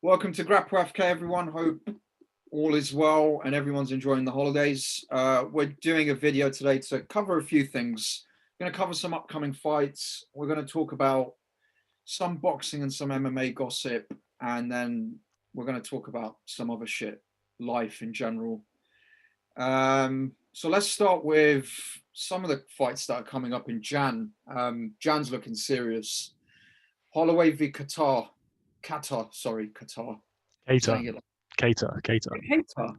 Welcome to Grapple FK, everyone. Hope all is well and everyone's enjoying the holidays. We're doing a video today to cover a few things. We're going to cover some upcoming fights. We're going to talk about some boxing and some MMA gossip, and then we're going to talk about some other shit, life in general. So let's start with some of the fights that are coming up in Jan. Jan's looking serious. Holloway v. Kattar. Kattar. I'm Kattar, saying it like Kattar, Kattar.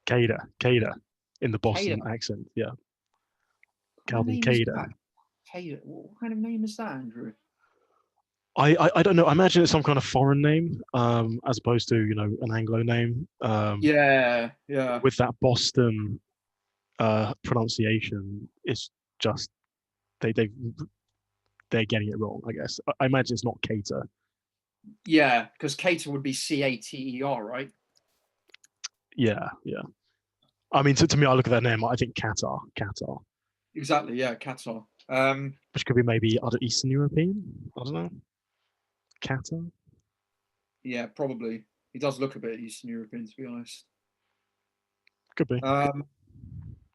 Kattar, in the Boston Kattar. accent. Yeah, What kind of Calvin name is Kattar. that? Kattar. What kind of name is that, Andrew? I don't know. I imagine it's some kind of foreign name, as opposed to an Anglo name. Yeah. With that Boston pronunciation, it's just they they're getting it wrong. I guess. I imagine it's not Kattar. Yeah, because Kattar would be Cater, right? Yeah. I mean, to me, I look at that name. I think Kattar, Exactly, yeah, Kattar. which could be maybe other Eastern European. I don't know. Kattar. Yeah, probably. He does look a bit Eastern European, to be honest. Could be. Um,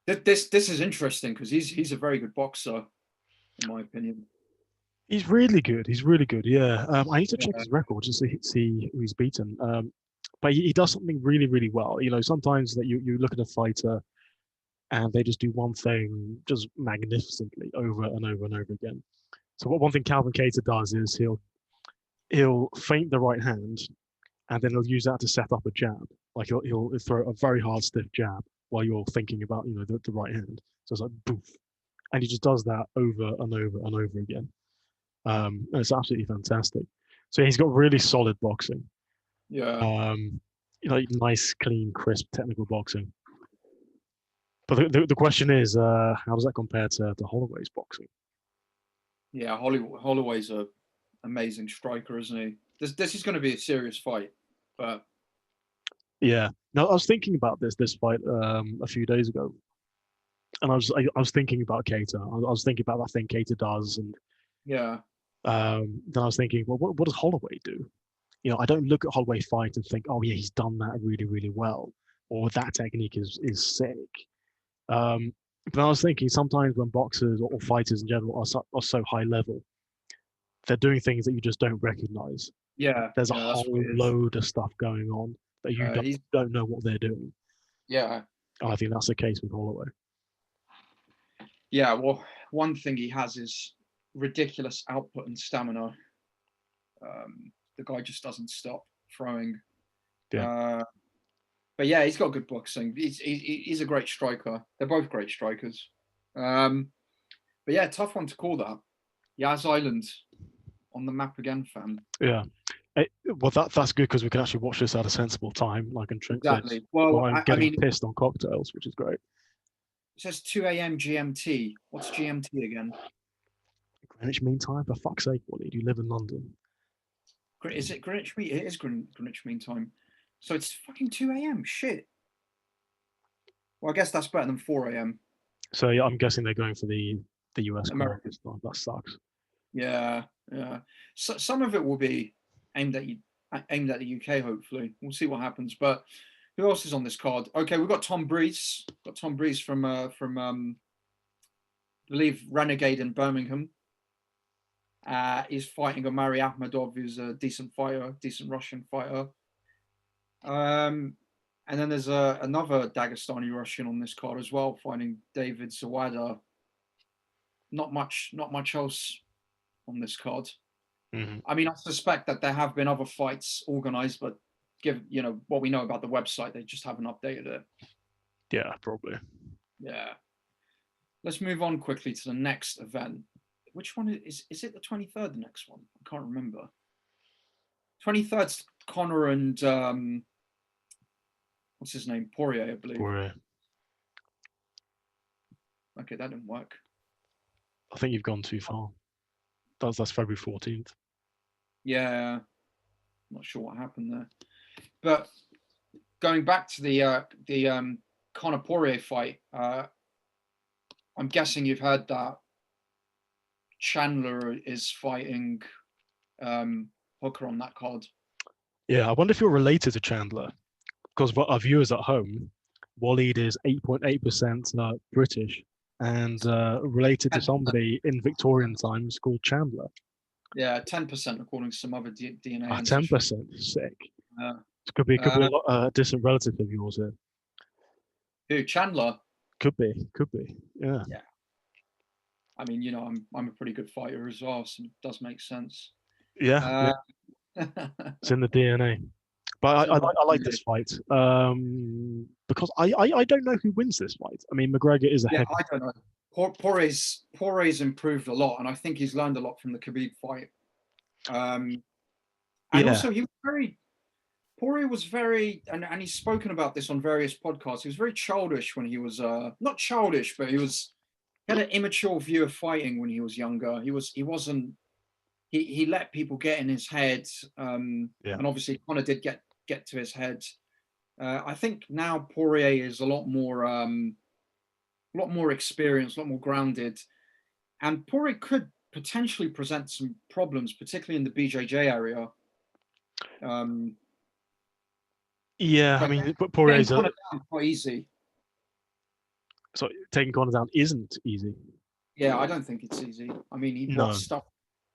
this is interesting because he's a very good boxer, in my opinion. He's really good. He's really good. Yeah. I need to check Yeah, his record just to see who he's beaten. But he does something really, really well. Sometimes that you look at a fighter and they just do one thing just magnificently over and over and over again. So one thing Calvin Kattar does is he'll feint the right hand and then he'll use that to set up a jab. Like he'll throw a very hard stiff jab while you're thinking about the right hand. So it's like boof, and he just does that over and over and over again. And it's absolutely fantastic. So he's got really solid boxing. yeah, Um, nice, clean, crisp, technical boxing. But the question is, how does that compare to Holloway's boxing? yeah. Holloway's a amazing striker, isn't he? This is going to be a serious fight, but Yeah. Now I was thinking about this fight a few days ago, and I was thinking about Kattar. I was thinking about that thing Kattar does, and yeah, then I was thinking, well, what does Holloway do? I don't look at Holloway fight and think, oh yeah, he's done that really, really well, or that technique is sick. But I was thinking sometimes when boxers or fighters in general are so high level, they're doing things that you just don't recognize. There's a yeah. That's what whole it is. load of stuff going on that you He's don't know what they're doing. yeah, And I think that's the case with Holloway. yeah. Well, one thing he has is ridiculous output and stamina. The guy just doesn't stop throwing. Yeah. Uh, but yeah, he's got good boxing. He's a great striker. They're both great strikers. Um, but yeah, tough one to call that. Yaz Island on the map again, fam. Yeah. Well, that's good because we can actually watch this at a sensible time. I can drink this Exactly. Well, while I'm I getting mean, pissed on cocktails, which is great. it says 2 a.m. GMT. What's GMT again? Greenwich Mean Time, for fuck's sake, Wally, do you live in London? Is it Greenwich Mean? It is Greenwich Mean Time. So it's fucking 2 a.m. Shit. Well, I guess that's better than 4 a.m. So yeah, I'm guessing they're going for the US crowd American. this time. That sucks. Yeah. So some of it will be aimed at you, aimed at the UK. Hopefully, we'll see what happens. But who else is on this card? Okay, we've got Tom Breeze. Got Tom Breeze from I believe Renegade in Birmingham. He's fighting Omari Ahmedov, who's a decent fighter, decent Russian fighter. And then there's another Dagestani Russian on this card as well, fighting David Zawada. Not much else on this card. Mm-hmm. I mean, I suspect that there have been other fights organized, but given what we know about the website, they just haven't updated it. Yeah, probably. Yeah. Let's move on quickly to the next event. Which one is it the 23rd, the next one? I can't remember. 23rd's Connor and what's his name? Poirier, I believe. Poirier. Okay, that didn't work. I think you've gone too far. That's February 14th. Yeah. Not sure what happened there. But going back to the Conor Poirier fight, I'm guessing you've heard that Chandler is fighting Hooker on that card. Yeah, I wonder if you're related to Chandler, because for our viewers at home, Waleed is 8.8% British and related to somebody in Victorian times called Chandler. Yeah, 10% according to some other DNA Ah, ancestry. 10%, sick. Uh, It could be a lot, distant relative of yours here. who, Chandler? Could be. Yeah. Yeah. I mean, you know, I'm a pretty good fighter as well, so it does make sense. Yeah. It's in the DNA. But I like this fight because I don't know who wins this fight. I mean, McGregor is a Yeah, heavy. I don't know. Poirier's improved a lot, and I think he's learned a lot from the Khabib fight. And Yeah. also, Poirier was very, and he's spoken about this on various podcasts. He was very childish when he was, not childish, but he had an immature view of fighting when he was younger. He let people get in his head, and obviously Conor did get to his head. I think now Poirier is a lot more experienced, a lot more grounded, and Poirier could potentially present some problems, particularly in the BJJ area. Yeah, I mean, but Poirier's quite easy. So taking Conor down isn't easy. Yeah, I don't think it's easy. I mean, he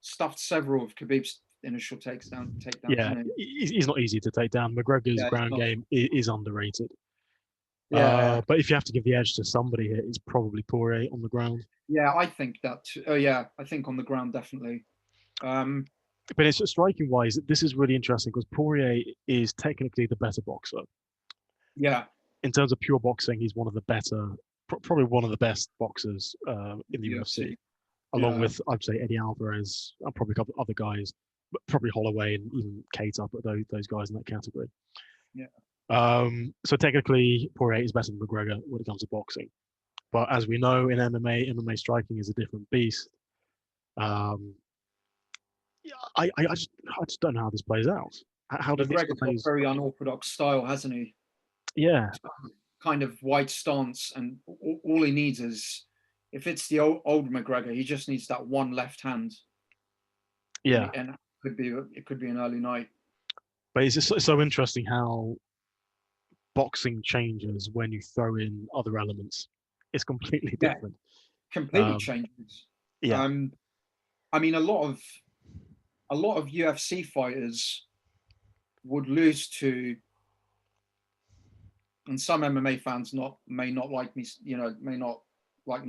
stuffed several of Khabib's initial takedowns. Yeah, he's not easy to take down. McGregor's ground game is underrated. Yeah, but if you have to give the edge to somebody here, it's probably Poirier on the ground. Yeah, I think that. Yeah, I think on the ground definitely. But it's striking wise, this is really interesting because Poirier is technically the better boxer. Yeah. In terms of pure boxing, he's one of the better, probably one of the best boxers in the UFC, along with, I'd say, Eddie Alvarez, and probably a couple of other guys, but probably Holloway and even Kattar, but those guys in that category. Yeah. So technically, Poirier is better than McGregor when it comes to boxing. But as we know, in MMA striking is a different beast. I just don't know how this plays out. How does McGregor's got a very unorthodox style, hasn't he? Yeah. Kind of wide stance, and all he needs is, if it's the old McGregor, he just needs that one left hand. Yeah. And it could be an early night. But it's just so interesting how boxing changes when you throw in other elements. It's completely different. Completely changes. Yeah. I mean, a lot of UFC fighters would lose to, and some MMA fans may not like me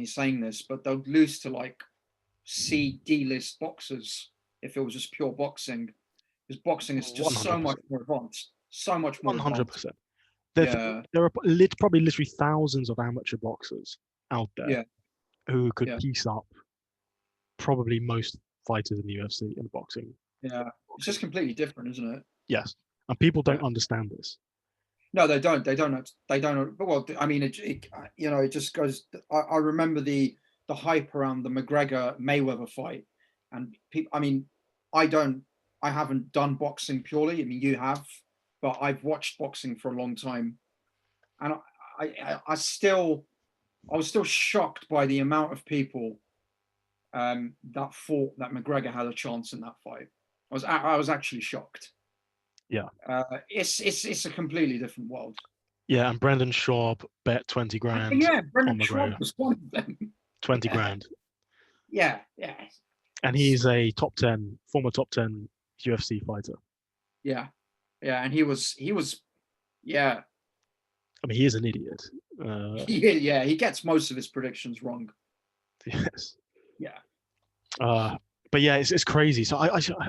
saying this, but they'll lose to like C-D list boxers if it was just pure boxing, because boxing is just 100%. So much more advanced, so much more 100%. There are probably literally thousands of amateur boxers out there who could piece up probably most fighters in the UFC in boxing. Yeah, it's just completely different, isn't it? Yes, and people don't understand this. No, they don't. They don't. But well, I mean, it just goes. I remember the hype around the McGregor Mayweather fight, and people. I mean, I haven't done boxing purely. I mean, you have, but I've watched boxing for a long time, and I was still shocked by the amount of people that thought that McGregor had a chance in that fight. I was actually shocked. Yeah. It's a completely different world. Yeah, and Brendan Schaub bet 20 grand. Yeah, Brendan Schaub was one of them. 20 grand. Yeah. And he's a former top 10 UFC fighter. Yeah, and he was. Yeah. I mean, he is an idiot. He gets most of his predictions wrong. Yes. Yeah. But yeah, it's crazy. So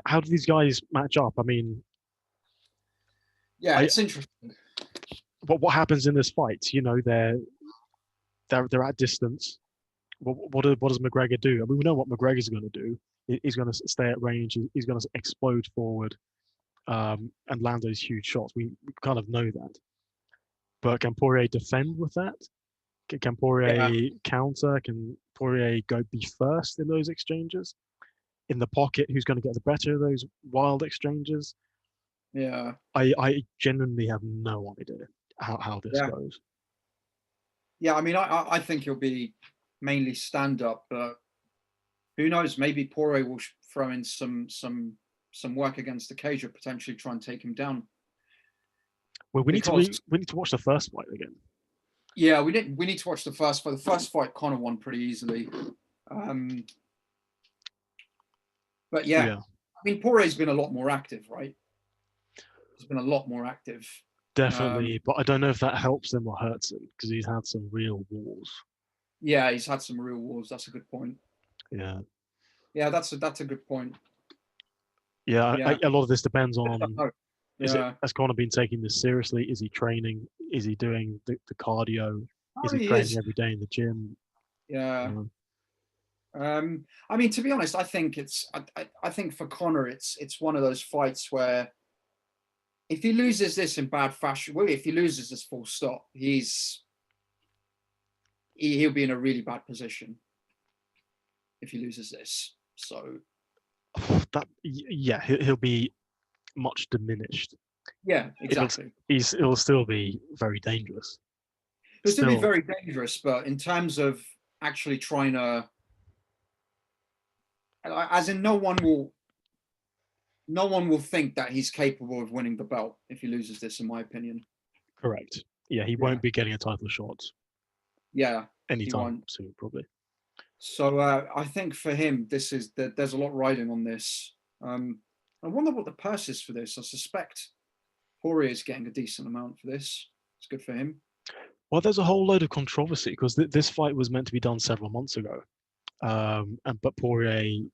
how do these guys match up? I mean, yeah, it's interesting. But what happens in this fight? You know, they're at distance. What does McGregor do? I mean, we know what McGregor's going to do. He's going to stay at range. He's going to explode forward, and land those huge shots. We kind of know that. But can Poirier defend with that? Can Poirier counter? Can Poirier be first in those exchanges? In the pocket, who's going to get the better of those wild exchanges? Yeah. I genuinely have no idea how this goes. Yeah, I mean, I think he'll be mainly stand up, but who knows? Maybe Poirier will throw in some some work against the cage or potentially try and take him down. Well, we Because need to watch the first fight again. yeah, we need to watch the first fight. The first fight Conor won pretty easily. But yeah, I mean, Poirier's been a lot more active, right? He's been a lot more active. Definitely, but I don't know if that helps him or hurts him because he's had some real wars. Yeah, he's had some real wars. That's a good point. Yeah. Yeah, that's a good point. Yeah, Yeah. a lot of this depends on Yeah. has Conor been taking this seriously? Is he training? Is he doing the cardio? Is he He training is. every day in the gym? Yeah. I mean, to be honest, I think I think for Conor, it's one of those fights where if he loses this in bad fashion, well, if he loses this full stop, he'll be in a really bad position if he loses this. So he'll be much diminished. yeah, exactly. It'll still be very dangerous. It'll still be very dangerous, but in terms of actually trying to, as in no one will think that he's capable of winning the belt if he loses this, in my opinion. Correct. Yeah, he won't be getting a title shot. Yeah, anytime soon, probably. So I think for him, there's a lot riding on this. I wonder what the purse is for this. I suspect Poirier is getting a decent amount for this. It's good for him. Well, there's a whole load of controversy because this fight was meant to be done several months ago, but Poirier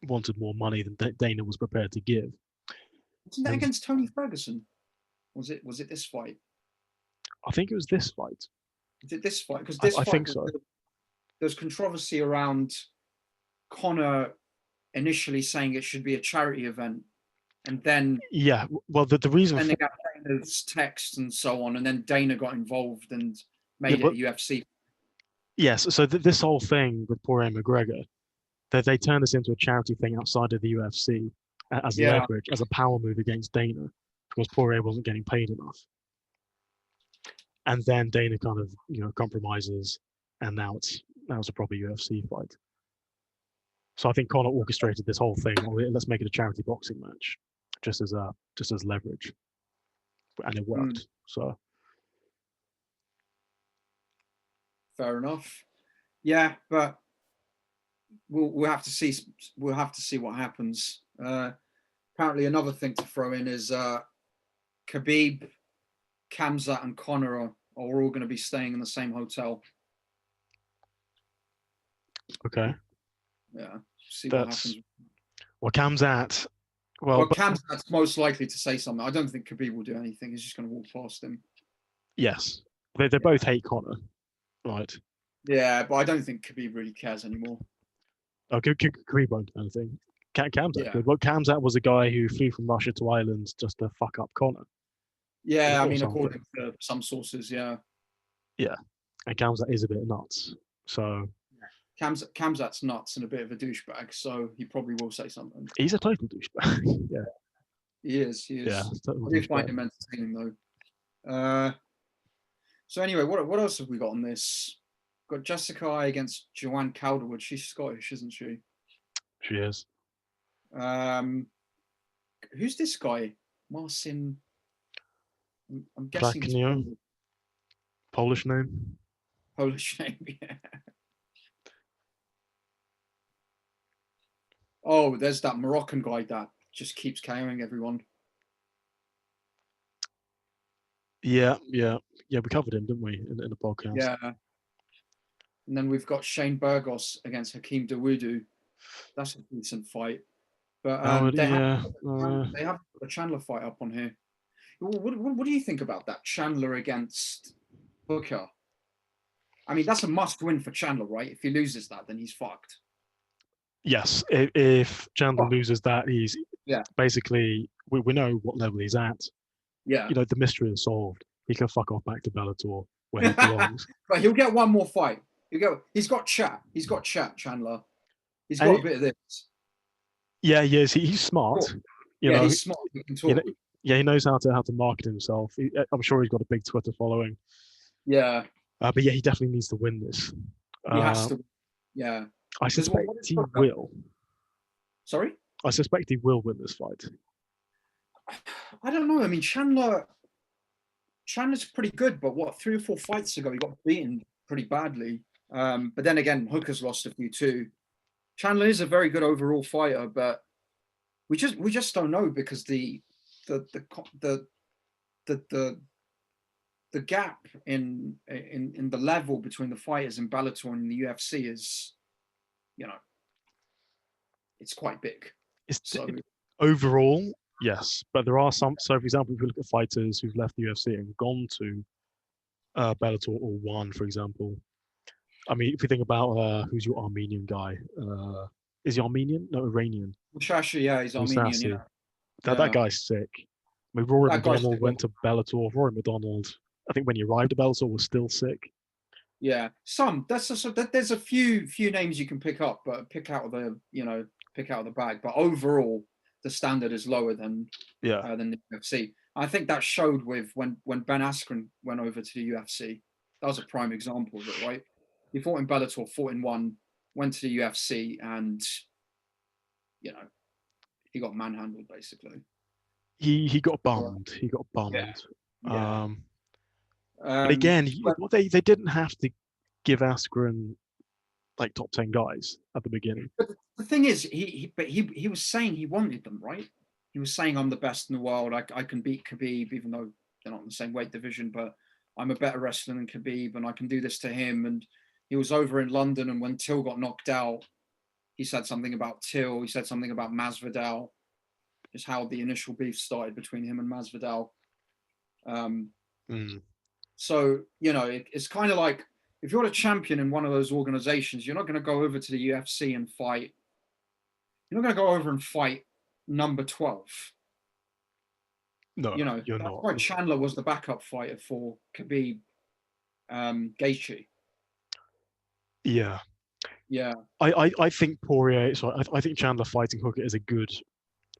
wanted more money than Dana was prepared to give. Wasn't that against Tony Ferguson? Was it this fight? I think it was this fight. Is it this fight? Because this I fight, think so. There's controversy around Conor initially saying it should be a charity event, and then well, the reason then they got Dana's text and so on, and then Dana got involved and made it a UFC. Yes, so this whole thing with Poirier and McGregor, they turned this into a charity thing outside of the UFC as leverage, as a power move against Dana, because Poirier wasn't getting paid enough. And then Dana kind of compromises, and now it's a proper UFC fight. So I think Conor orchestrated this whole thing. Let's make it a charity boxing match, just as leverage, and it worked. So fair enough. Yeah, but we'll have to see. We'll have to see what happens. Apparently, another thing to throw in is Khabib, Khamzat, and Conor are all going to be staying in the same hotel. Okay. Yeah. See what happens. Well, Khamzat. Well, Khamzat's most likely to say something. I don't think Khabib will do anything. He's just going to walk past him. Yes, they both hate Conor, right? Yeah, but I don't think Khabib really cares anymore. Oh, Khabib won't do anything. Khamzat could. Well, Khamzat was a guy who flew from Russia to Ireland just to fuck up Conor. Yeah, I mean, according to some sources, yeah. Yeah, and Khamzat is a bit nuts. So Khamzat's nuts and a bit of a douchebag, so he probably will say something. He's a total douchebag. Yeah, he is. Yeah, I do find him entertaining though. So anyway, what else have we got on this? Got Jessica I against Joanne Calderwood. She's Scottish, isn't she? She is. Who's this guy? Marcin. I'm guessing it's Polish name. Polish name, yeah. Oh, there's that Moroccan guy that just keeps carrying everyone. Yeah. We covered him, didn't we, in the podcast? Yeah. And then we've got Shane Burgos against Hakeem Dawodu. That's a decent fight. But they have a Chandler fight up on here. What do you think about that? Chandler against Booker. I mean, that's a must-win for Chandler, right? If he loses that, then he's fucked. Yes, if Chandler loses that, he's basically we know what level he's at. Yeah, the mystery is solved. He can fuck off back to Bellator where he belongs. But he'll get one more fight. He's got chat. Chandler. He's got a bit of this. Yeah, he is. He's smart. He's smart. He can talk. He knows how to market himself. I'm sure he's got a big Twitter following. Yeah. But he definitely needs to win this. He has to. Yeah. I suspect he will. Sorry? I suspect he will win this fight. I don't know. I mean, Chandler's pretty good, but what, 3 or 4 fights ago he got beaten pretty badly. But then again, Hooker's lost a few too. Chandler is a very good overall fighter, but we just don't know because the gap in the level between the fighters in Bellator and the UFC is, it's quite big. Overall, yes, but there are some. So, for example, if you look at fighters who've left the UFC and gone to Bellator or won, for example. I mean, if you think about who's your Armenian guy, is he Armenian? No, Iranian. Musashi, yeah, he's Armenian. Yeah. That guy's sick. I mean, Rory That McDonald went to Bellator. Rory McDonald, I think when he arrived at Bellator, was still sick. Yeah, there's a few names you can pick up, but pick out of the bag. But overall, the standard is lower than the UFC. I think that showed with when Ben Askren went over to the UFC. That was a prime example of it, right? He fought in Bellator, fought in one, went to the UFC, and he got manhandled basically. He got bummed. He got bummed. Yeah. But again, they didn't have to give Askren like top 10 guys at the beginning. But the thing is, he was saying he wanted them, right? He was saying, I'm the best in the world. I can beat Khabib, even though they're not in the same weight division, but I'm a better wrestler than Khabib, and I can do this to him. And he was over in London, and when Till got knocked out, he said something about Till. He said something about Masvidal, just how the initial beef started between him and Masvidal. So, it's kind of like, if you're a champion in one of those organizations, you're not going to go over to the UFC and fight. You're not going to go over and fight number 12. No, you're that's not. why Chandler was the backup fighter for Khabib Gaethje. Yeah. Yeah. I think Poirier, I think Chandler fighting Hooker is a good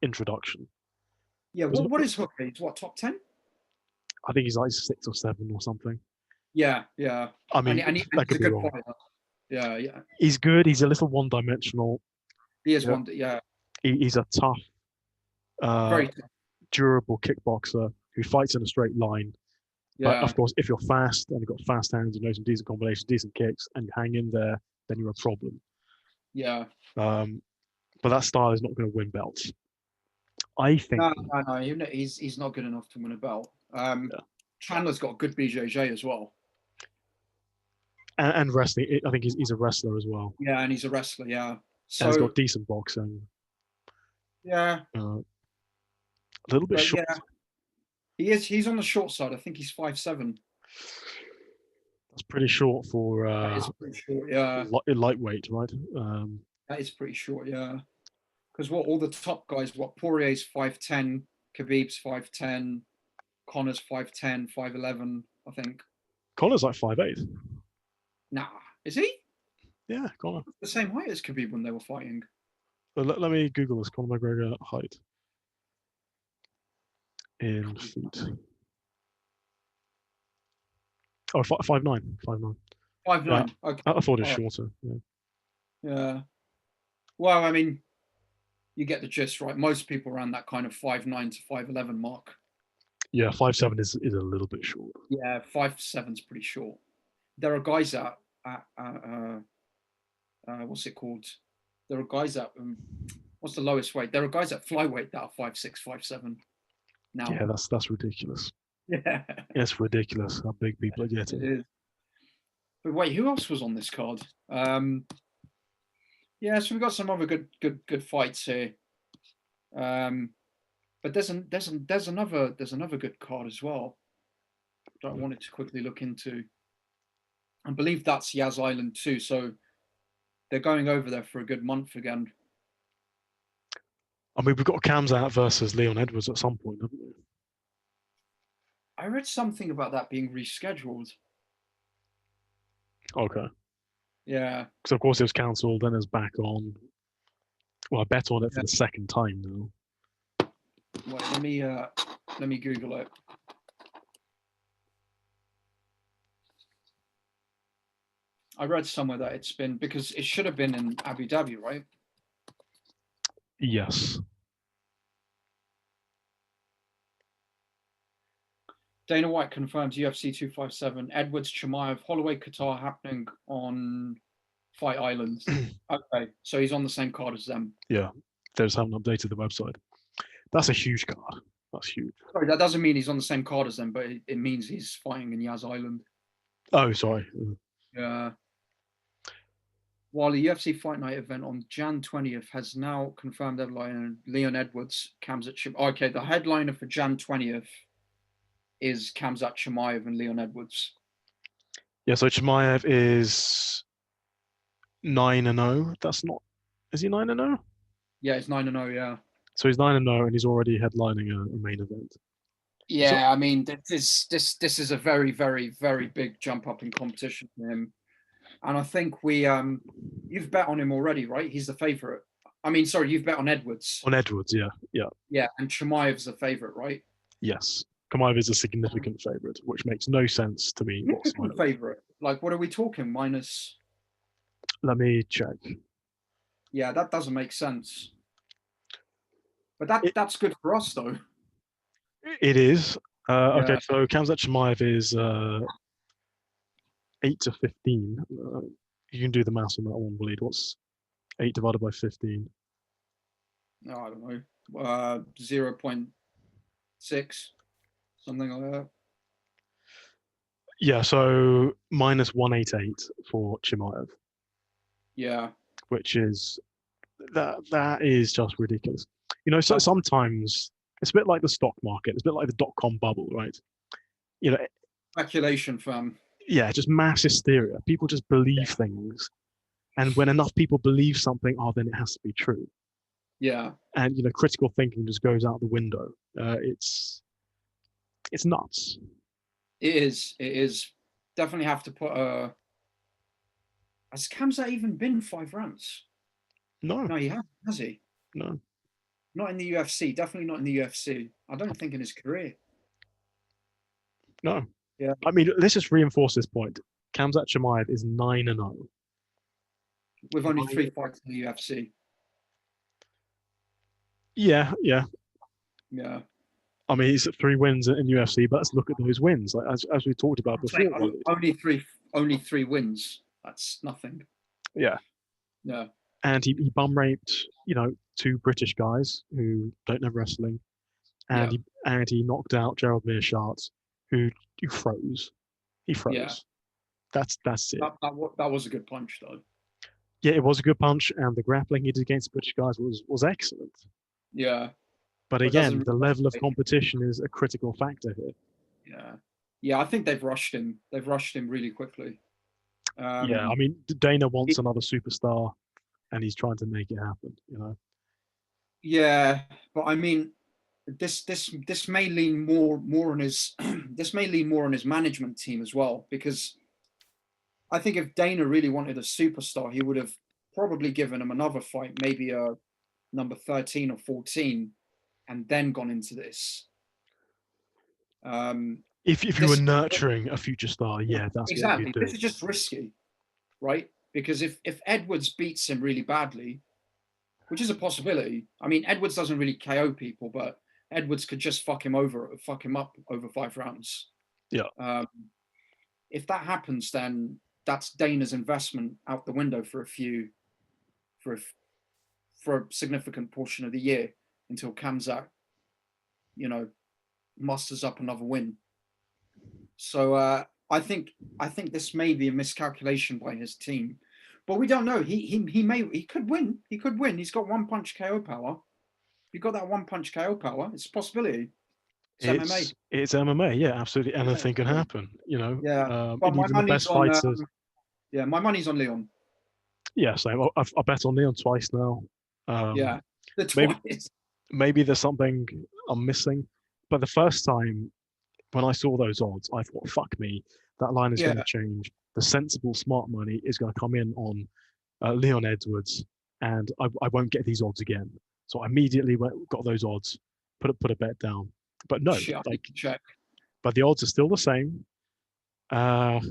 introduction. Yeah, what is Hooker? He's what, top 10? I think he's like 6 or 7 or something. Yeah. I mean, and that he's could a be good wrong. fighter. Yeah. He's good. He's a little one-dimensional. He is one. Yeah. He's a tough, very tough, durable kickboxer who fights in a straight line. Yeah. But of course, if you're fast and you've got fast hands, you know some decent combinations, decent kicks, and you hang in there, then you're a problem. Yeah. But that style is not going to win belts. I think. No. He's not good enough to win a belt. Chandler's got a good BJJ as well. And wrestling. I think he's a wrestler as well. Yeah, and he's a wrestler. Yeah. So and he's got decent boxing. Yeah. A little bit short. Yeah. He's on the short side. I think he's 5'7". That's pretty short for. That is pretty short. Yeah. Lightweight, right? That is pretty short. Yeah. Because all the top guys, Poirier's 5'10", Khabib's 5'10", Connor's 5'10", 5'11", I think. Connor's like 5'8". Nah, is he? Yeah, Connor. The same height as Khabib when they were fighting. Let me Google this. Conor McGregor height in feet. Oh, 5'9". 5'9". 5'9". Yeah. Okay. I thought it was shorter. Yeah. Well, I mean, you get the gist, right? Most people around that kind of 5'9" to 5'11" mark. Yeah, 5'7" is a little bit short. Yeah, 5'7's pretty short. There are guys at what's it called? There are guys at what's the lowest weight? There are guys at flyweight that are 5'6", 5'7". Now. Yeah, that's ridiculous. Yeah, it's ridiculous how big people are getting. It is. But wait, who else was on this card? Yeah, so we've got some other good fights here. But there's another good card as well that I wanted to quickly look into. I believe that's Yas Island too. So they're going over there for a good month again. I mean, we've got Khamzat versus Leon Edwards at some point, haven't we? I read something about that being rescheduled. Okay. Yeah. Because of course it was cancelled, then it's back on. Well, I bet on it for the second time now. Wait, let me Google it. I read somewhere that it's been, because it should have been in Abu Dhabi, right? Yes. Dana White confirms UFC 257. Edwards, Chimaev, Holloway, Kattar happening on Fight Island. Okay, so he's on the same card as them. Yeah, they just haven't updated the website. That's a huge card. That's huge. Sorry, that doesn't mean he's on the same card as them, but it means he's fighting in Yas Island. Oh, sorry. Yeah. While the UFC Fight Night event on Jan 20th has now confirmed headliner Leon Edwards, Khamzat. Okay, the headliner for Jan 20th is Khamzat Chimaev and Leon Edwards. Yeah, so Chimaev is 9-0. That's not. Is he 9-0? Yeah, it's 9-0. Yeah. So he's 9-0, and he's already headlining a main event. Yeah, So, I mean, this is a very, very, very big jump up in competition for him, and I think you've bet on him already, right? He's the favorite. I mean, sorry, you've bet on Edwards. on Edwards, yeah. Yeah, and Chimaev's the favorite, right? Yes. Chimaev is a significant favorite, which makes no sense to me whatsoever. Favorite. Like, what are we talking? Minus. Let me check. Yeah, that doesn't make sense. But that's good for us, though. It is. Yeah. Okay, so Khamzat Chimaev is 8 to 15. You can do the maths on that one, Waleed. What's 8 divided by 15? No, I don't know. 0.6, something like that. Yeah, so minus 188 for Chimaev. Yeah. Which is that is just ridiculous. You know, so sometimes it's a bit like the stock market. It's a bit like the .com bubble, right? You know, speculation, fam. Yeah, just mass hysteria. People just believe things, and when enough people believe something, then it has to be true. Yeah. And critical thinking just goes out the window. It's nuts. It is. Definitely have to put Has Khamzat even been 5 rounds? No, he hasn't, has he? No, not in the UFC. Definitely not in the UFC. I don't think in his career. No. Yeah. I mean, let's just reinforce this point. Khamzat Chimaev is 9-0 with only 3 fights in the UFC. Yeah. I mean, he's at 3 wins in UFC, but let's look at those wins. Like as we talked about before. Only three wins. That's nothing. Yeah. Yeah. And he bum raped, 2 British guys who don't know wrestling, and he knocked out Gerald Meerschaert, who froze. He froze. Yeah. That's it. That was a good punch, though. Yeah, it was a good punch, and the grappling he did against the British guys was excellent. Yeah. But again, the level of competition is a critical factor here. Yeah. I think they've rushed him. They've rushed him really quickly. Yeah, I mean, Dana wants another superstar, and he's trying to make it happen. Yeah, but I mean, this may lean more on his this may lean more on his management team as well, because I think if Dana really wanted a superstar, he would have probably given him another fight, maybe a number 13 or 14, and then gone into this. If you were nurturing a future star, yeah, that's exactly. What you do. This is just risky, right? Because if Edwards beats him really badly, which is a possibility. I mean, Edwards doesn't really KO people, but Edwards could just fuck him up over 5 rounds. Yeah. If that happens, then that's Dana's investment out the window for a significant portion of the year until Khamzat, musters up another win. So I think this may be a miscalculation by his team, but we don't know. He could win. He could win. He's got 1 punch KO power. You've got that 1 punch KO power. It's a possibility. It's MMA. Yeah, absolutely. Anything can happen. Yeah. But my money's on. My money's on Leon. Yeah, same. I bet on Leon twice now. Yeah, twice. Maybe there's something I'm missing, but the first time when I saw those odds, I thought, "Fuck me, that line is going to change. The sensible, smart money is going to come in on Leon Edwards, and I won't get these odds again." So I immediately got those odds, put a bet down. But no, check. But the odds are still the same. No,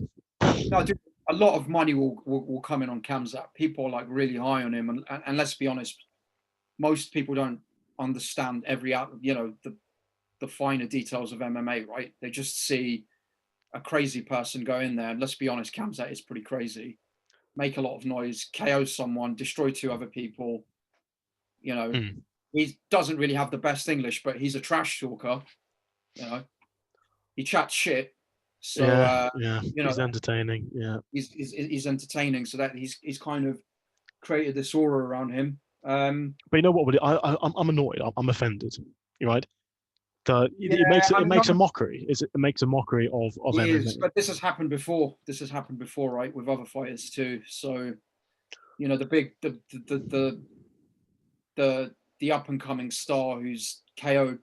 dude, a lot of money will come in on Khamzat. People are like really high on him, and let's be honest, most people don't understand the finer details of MMA, right? They just see a crazy person go in there, and let's be honest, Khamzat is pretty crazy. Make a lot of noise, KO someone, destroy 2 other people. He doesn't really have the best English, but he's a trash talker. He chats shit. So he's entertaining. Yeah, he's entertaining. So that he's kind of created this aura around him. But you know what? I'm annoyed. I'm offended. You're right. It makes a mockery. It makes a mockery of MMA. But this has happened before. Right, with other fighters too. So, the up and coming star who's KO'd,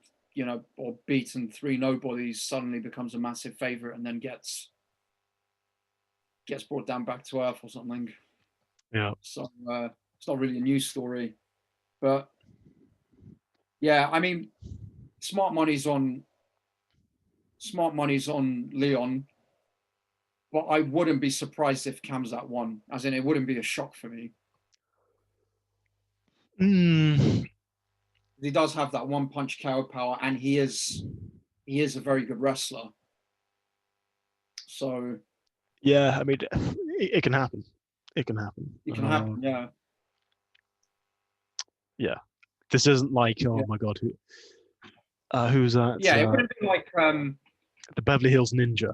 or beaten 3 nobodies suddenly becomes a massive favorite and then gets brought down back to earth or something. Yeah. So it's not really a news story, but yeah, I mean, smart money's on Leon, but I wouldn't be surprised if Khamzat won. As in, it wouldn't be a shock for me. He does have that one punch KO power, and he is a very good wrestler. So yeah, I mean, it can happen. It can happen. It can happen. Yeah. Yeah. This isn't like, oh my God, who's that? Yeah, it wouldn't be like the Beverly Hills Ninja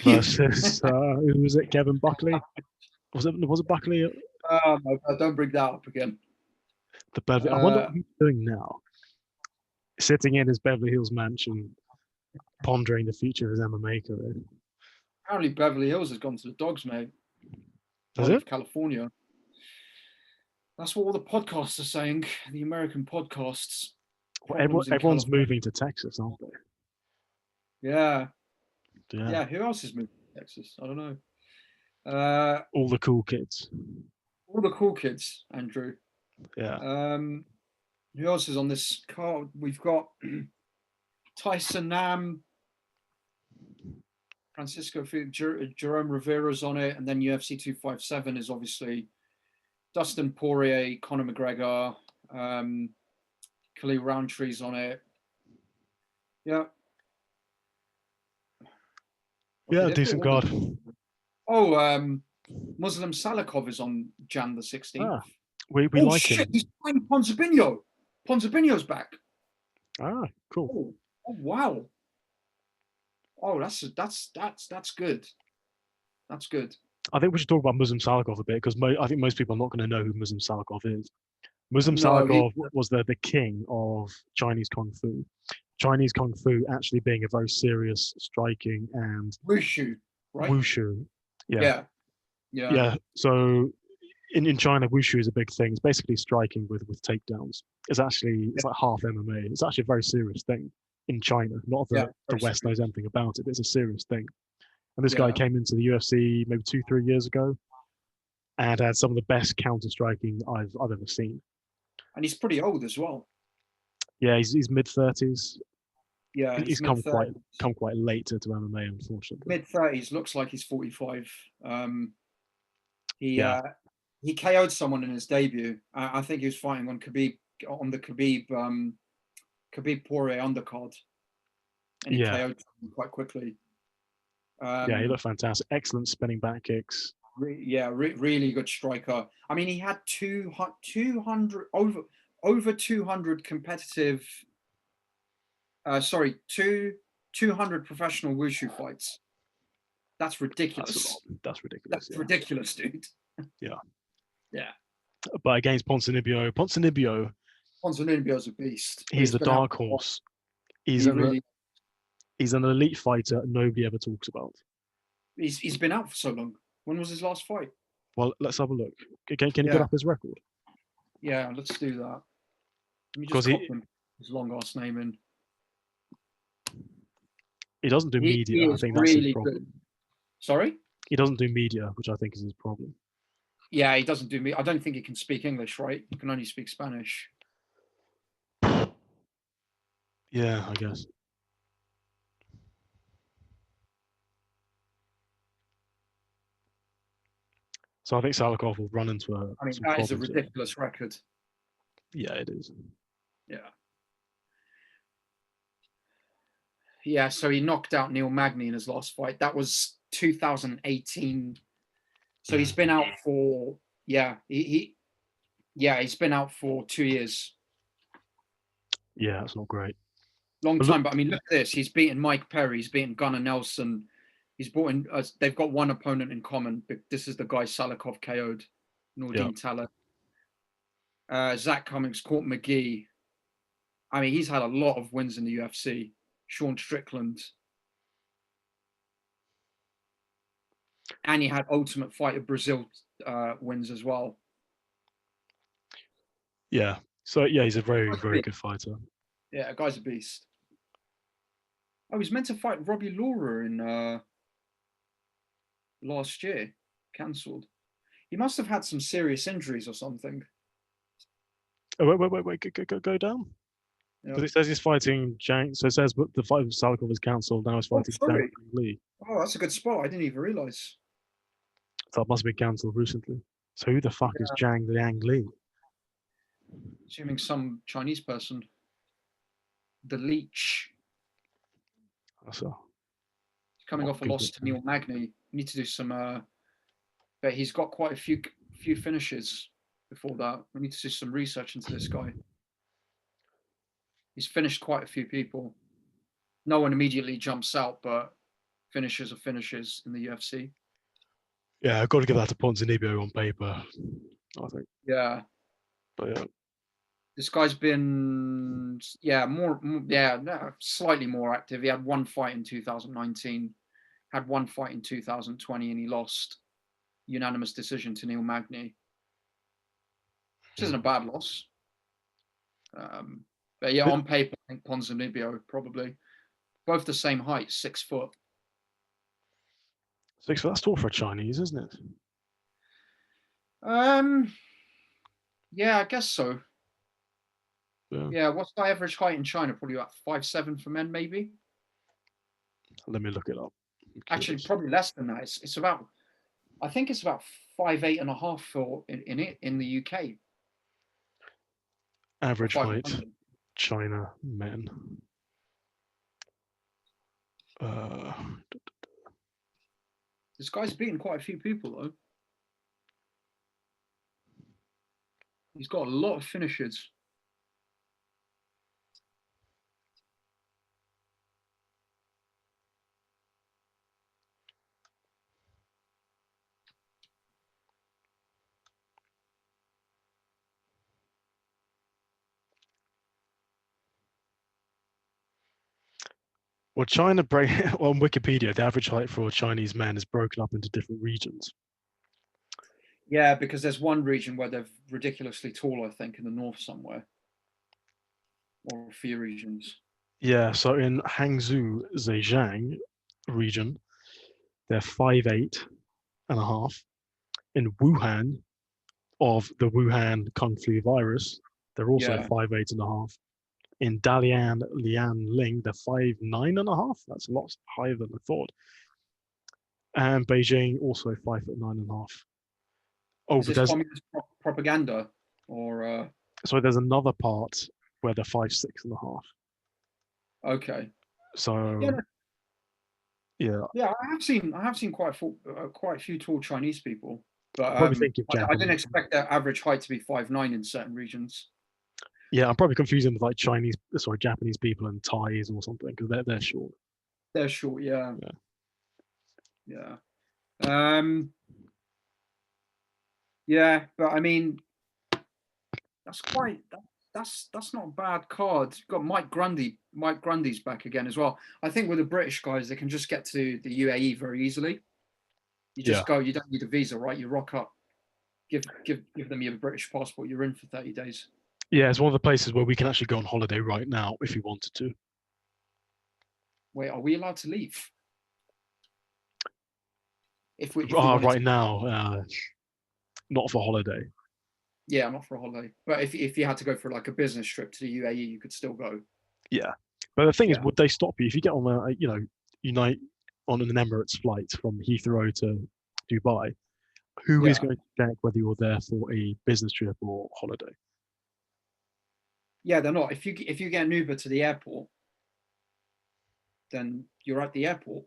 versus who was it? Kevin Buckley? Was it Buckley? No, don't bring that up again. I wonder what he's doing now. Sitting in his Beverly Hills mansion, pondering the future of his MMA career. Apparently, Beverly Hills has gone to the dogs, mate. Has it? California. That's what all the podcasts are saying. The American podcasts. Well, everyone's moving to Texas, aren't they? Yeah. Who else is moving to Texas? I don't know. All the cool kids. All the cool kids, Andrew. Yeah. Who else is on this card? We've got Tyson Nam, Francisco, Jerome Rivera's on it, and then UFC 257 is obviously Dustin Poirier, Conor McGregor, Khalil Roundtree's on it. Yeah. Yeah, decent card. Oh, Muslim Salikov is on Jan the 16th. We like him. He's playing Ponzinbio. Ponzinbio's back. Cool. Oh wow. Oh, that's good. That's good. I think we should talk about Muslim Salikov a bit because I think most people are not going to know who Muslim Salikov is. Muslim Salikov was the king of Chinese Kung Fu. Chinese Kung Fu actually being a very serious striking and Wushu, right? Wushu. Yeah. So in China, Wushu is a big thing. It's basically striking with takedowns. It's like half MMA. It's actually a very serious thing in China. Not that the West knows anything about it, but it's a serious thing. And this guy came into the UFC maybe 2-3 years ago and had some of the best counter striking I've ever seen. And he's pretty old as well. Yeah, he's mid-30s. Yeah, he's come quite late to MMA, unfortunately. Mid-30s, looks like he's 45. He KO'd someone in his debut. I think he was fighting on the Khabib Poirier undercard, and he KO'd him quite quickly. He looked fantastic. Excellent spinning back kicks. Really good striker. I mean, he had 200 over 200 competitive. 200 professional wushu fights. That's ridiculous. That's ridiculous. That's ridiculous, dude. Yeah. But against Ponzinbio's a beast. He's the dark horse. He's an elite fighter nobody ever talks about. He's been out for so long. When was his last fight? Well, let's have a look. Can you get up his record? Yeah, let's do that. Let me just copy his long ass name in. He doesn't do media. I think that's his problem. Good. Sorry? He doesn't do media, which I think is his problem. Yeah, he doesn't do media. I don't think he can speak English, right? He can only speak Spanish. Yeah, I guess. So I think Salikov will run into that is a ridiculous record. Yeah, it is. Yeah. Yeah, so he knocked out Neil Magny in his last fight. That was 2018. So he's been out for he's been out for 2 years. Yeah, that's not great. Long But time, look, but I mean, look at this. He's beaten Mike Perry. He's beaten Gunnar Nelson. He's brought in. They've got one opponent in common. This is the guy Salikov KO'd, Nordine Taller. Zach Cummings caught McGee. I mean, he's had a lot of wins in the UFC. Sean Strickland. And he had Ultimate Fighter Brazil wins as well. yeah. So yeah, he's a very, very good fighter. Yeah, guy's a beast. Oh, he's meant to fight Robbie Lawler in last year. Cancelled. He must have had some serious injuries or something. Oh, wait, go down. Because it says he's fighting Jang. So it says but the fight with Salikov is cancelled. Now he's fighting Jang Lee. Oh, that's a good spot. I didn't even realise. So it must have been cancelled recently. So who the fuck is Zhang Liang Li? Assuming some Chinese person. The Leech. So, coming off a loss to Neil Magny. We need to do some. But he's got quite a few finishes before that. We need to do some research into this guy. He's finished quite a few people. No one immediately jumps out, but finishes are finishes in the UFC. Yeah, I've got to give that to Ponzinbio on paper, I think. Yeah. But yeah. This guy's been, slightly more active. He had one fight in 2019, had one fight in 2020, and he lost unanimous decision to Neil Magny, which isn't a bad loss. But yeah, on paper, I think Ponzinbio probably. Both the same height, 6 foot. 6 foot, that's tall for a Chinese, isn't it? Yeah, I guess so. Yeah, what's the average height in China? Probably about 5'7" for men, maybe. Let me look it up. Actually, probably less than that. It's about, I think it's about 5'8.5" for in the UK. Average height, China men. This guy's beaten quite a few people though. He's got a lot of finishes. Well, on Wikipedia, the average height for Chinese men is broken up into different regions. Yeah, because there's one region where they're ridiculously tall, I think, in the north somewhere. Or a few regions. Yeah, so in Hangzhou, Zhejiang region, they're 5'8.5". In Wuhan, of the Wuhan Kung Flu virus, they're also 5'8.5". In Dalian Lianling, they're 5'9.5". That's a lot higher than I thought. And Beijing also 5'9.5". Oh, is this communist propaganda or? So there's another part where they're 5'6.5". Okay. So yeah. I have seen quite a few tall Chinese people, but I didn't expect their average height to be 5'9" in certain regions. Yeah, I'm probably confusing with like Japanese people and Thais or something because they're short. They're short, yeah. Yeah, but I mean, that's not a bad card. You've got Mike Grundy. Mike Grundy's back again as well. I think with the British guys, they can just get to the UAE very easily. You just go. You don't need a visa, right? You rock up, give them your British passport. You're in for 30 days. Yeah, it's one of the places where we can actually go on holiday right now if we wanted to. Wait, are we allowed to leave? If we right now, not for holiday. Yeah, not for a holiday. But if you had to go for like a business trip to the UAE, you could still go. Yeah, but the thing is, would they stop you if you get on a Unite on an Emirates flight from Heathrow to Dubai? Who is going to check whether you're there for a business trip or holiday? Yeah, they're not. If you get an Uber to the airport, then you're at the airport.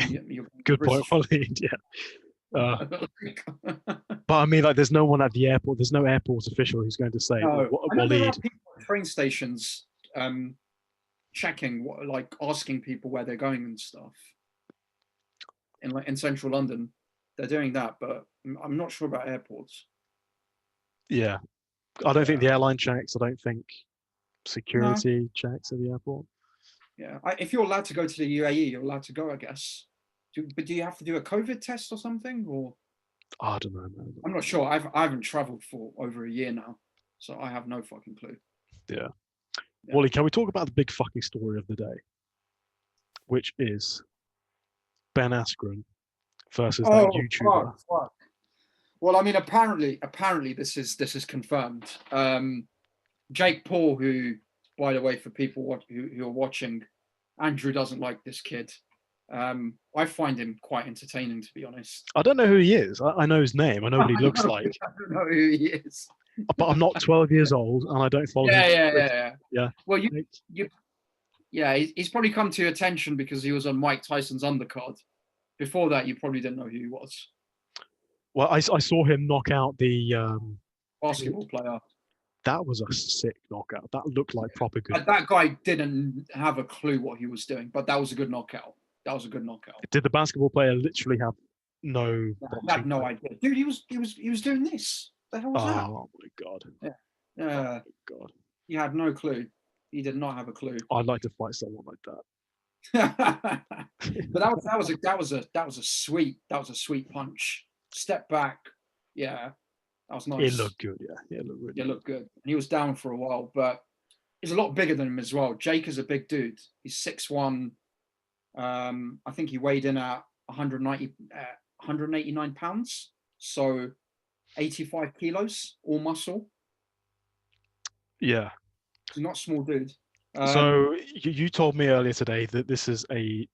You're Good point, British. Waleed. Yeah. But I mean, like, there's no one at the airport. There's no airport official who's going to say, No, I know there are Waleed. people at train stations checking, like asking people where they're going and stuff. In central London, they're doing that, but I'm not sure about airports. Yeah. I don't think Yeah. the airline checks. I don't think No. security checks at the airport. Yeah. If you're allowed to go to the UAE, you're allowed to go, I guess. But do you have to do a COVID test or something? Or I don't know, man. I'm not sure. I haven't traveled for over a year now, so I have no fucking clue. Yeah. Yeah. Wally, can we talk about the big fucking story of the day, which is Ben Askren versus that YouTuber? Fuck. Well, I mean, apparently, this is confirmed. Jake Paul, who, by the way, for people who are watching, Andrew doesn't like this kid. I find him quite entertaining, to be honest. I don't know who he is. I know his name. I know what he looks like. I don't know who he is. But I'm not 12 years old, and I don't follow him. Yeah. Well, he's probably come to your attention because he was on Mike Tyson's undercard. Before that, you probably didn't know who he was. Well, I saw him knock out the Basketball player. That was a sick knockout. That looked like proper good. That guy didn't have a clue what he was doing, but that was a good knockout. Did the basketball player literally have no? I had no idea, dude. He was doing this. The hell was that? Oh my god. Yeah. Oh god. He had no clue. He did not have a clue. I'd like to fight someone like that. But that was a sweet punch. Step back. Yeah. That was nice. It looked good, yeah. It looked good. And he was down for a while, but he's a lot bigger than him as well. Jake is a big dude. He's 6'1". I think he weighed in at 189 pounds. So 85 kilos, all muscle. Yeah. He's not a small dude. So you told me earlier today that this is a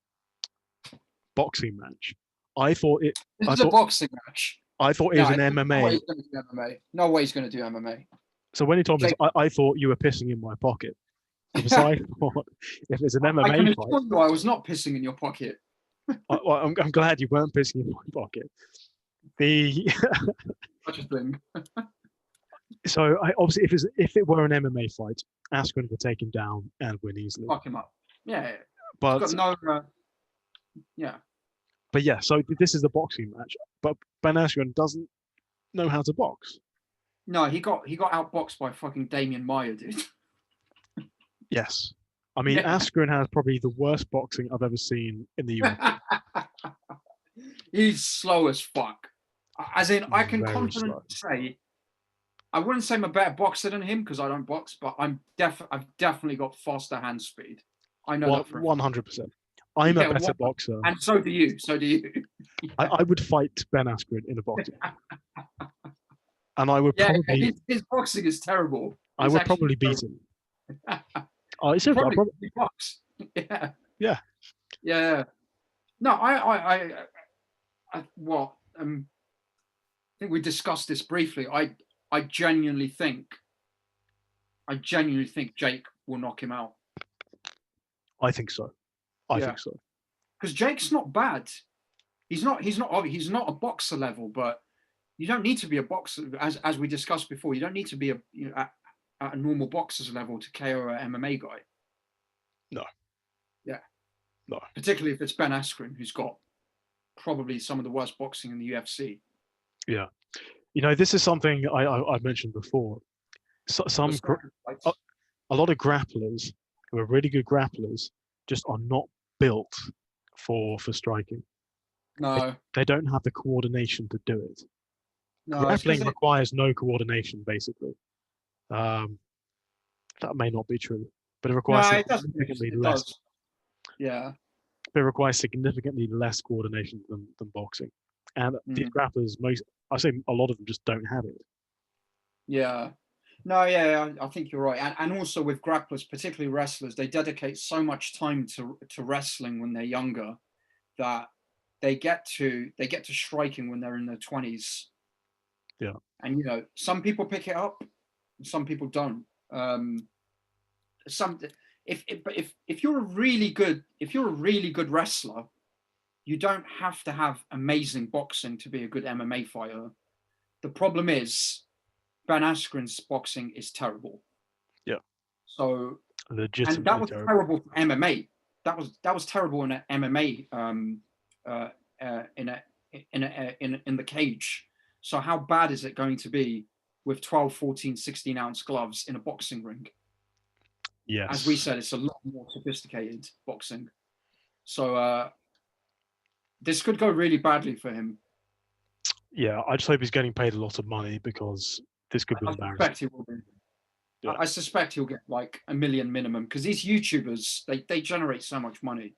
boxing match. This is a boxing match. I thought it was an MMA. No way he's going to do MMA. So when you told me this, I thought you were pissing in my pocket. Because I thought if it's an MMA fight, I was not pissing in your pocket. I'm glad you weren't pissing in my pocket. Such a thing. So obviously, if it were an MMA fight, Askren could take him down and win easily. Fuck him up. Yeah. But he's got no. Yeah. But yeah, so this is the boxing match. But Ben Askren doesn't know how to box. No, he got outboxed by fucking Damian Maia, dude. Yes. I mean, Askren has probably the worst boxing I've ever seen in the UFC. He's slow as fuck. As in, I can confidently say, I wouldn't say I'm a better boxer than him because I don't box, but I've definitely got faster hand speed. I know that for 100%. I'm a better boxer. And so do you. I would fight Ben Askren in a boxing. And I would probably... His boxing is terrible. I would probably beat him. Probably box. Yeah. No, I think we discussed this briefly. I genuinely think Jake will knock him out. I think so. I think so. Because Jake's not bad. He's not a boxer level, but you don't need to be a boxer, as we discussed before. You don't need to be at a normal boxer's level to KO an MMA guy. No. Yeah. No. Particularly if it's Ben Askren, who's got probably some of the worst boxing in the UFC. Yeah. You know, this is something I mentioned before. A lot of grapplers who are really good grapplers just are not built for striking. No. They don't have the coordination to do it. No, grappling requires no coordination, basically. That may not be true, but it requires significantly less. Yeah. It requires significantly less coordination than boxing. And these grapplers, I say a lot of them just don't have it. Yeah. No, yeah, I think you're right. And also with grapplers, particularly wrestlers, they dedicate so much time to wrestling when they're younger that they get to striking when they're in their 20s. Yeah. And some people pick it up, Some people don't. Some if you're a really good wrestler, you don't have to have amazing boxing to be a good MMA fighter. The problem is Ben Askren's boxing is terrible. Yeah. So, legitimately and that was terrible. terrible for MMA. That was terrible in MMA in the cage. So how bad is it going to be with 12, 14, 16-ounce gloves in a boxing ring? Yes. As we said, it's a lot more sophisticated boxing. So this could go really badly for him. Yeah, I just hope he's getting paid a lot of money, because this could be embarrassing. I suspect he will be. Yeah. I suspect he'll get like $1 million minimum, because these YouTubers, they generate so much money.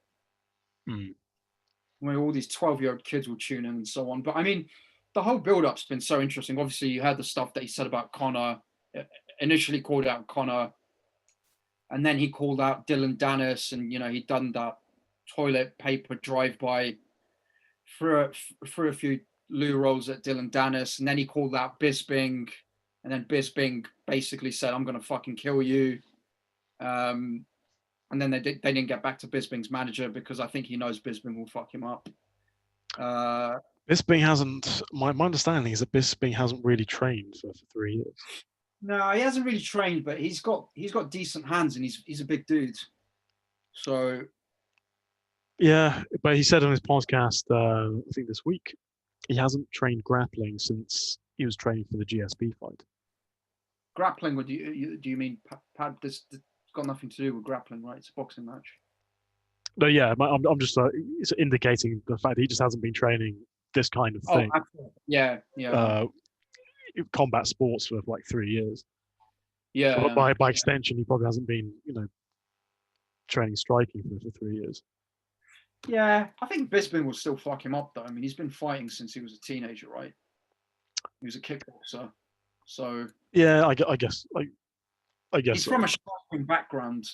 Where all these 12-year-old kids will tune in and so on. But I mean, the whole build-up's been so interesting. Obviously, you had the stuff that he said about Conor. Initially called out Conor, and then he called out Dylan Dennis, and he'd done that toilet paper drive-by for a few loo rolls at Dylan Dennis, and then he called out Bisping, and then Bisping basically said, "I'm going to fucking kill you." And then they didn't get back to Bisping's manager, because I think he knows Bisping will fuck him up. Bisping hasn't. My understanding is that Bisping hasn't really trained for 3 years. No, he hasn't really trained, but he's got decent hands, and he's a big dude. So yeah, but he said on his podcast, I think this week, he hasn't trained grappling since he was training for the GSP fight. Grappling? What do you mean? This got nothing to do with grappling, right? It's a boxing match. No, yeah, I'm just it's indicating the fact that he just hasn't been training this kind of thing. Yeah. Combat sports for like 3 years. Yeah. So by extension, he probably hasn't been, training striking for 3 years. Yeah, I think Bisping will still fuck him up, though. I mean, he's been fighting since he was a teenager, right? He was a kickboxer, so yeah, I guess he's from a striking background.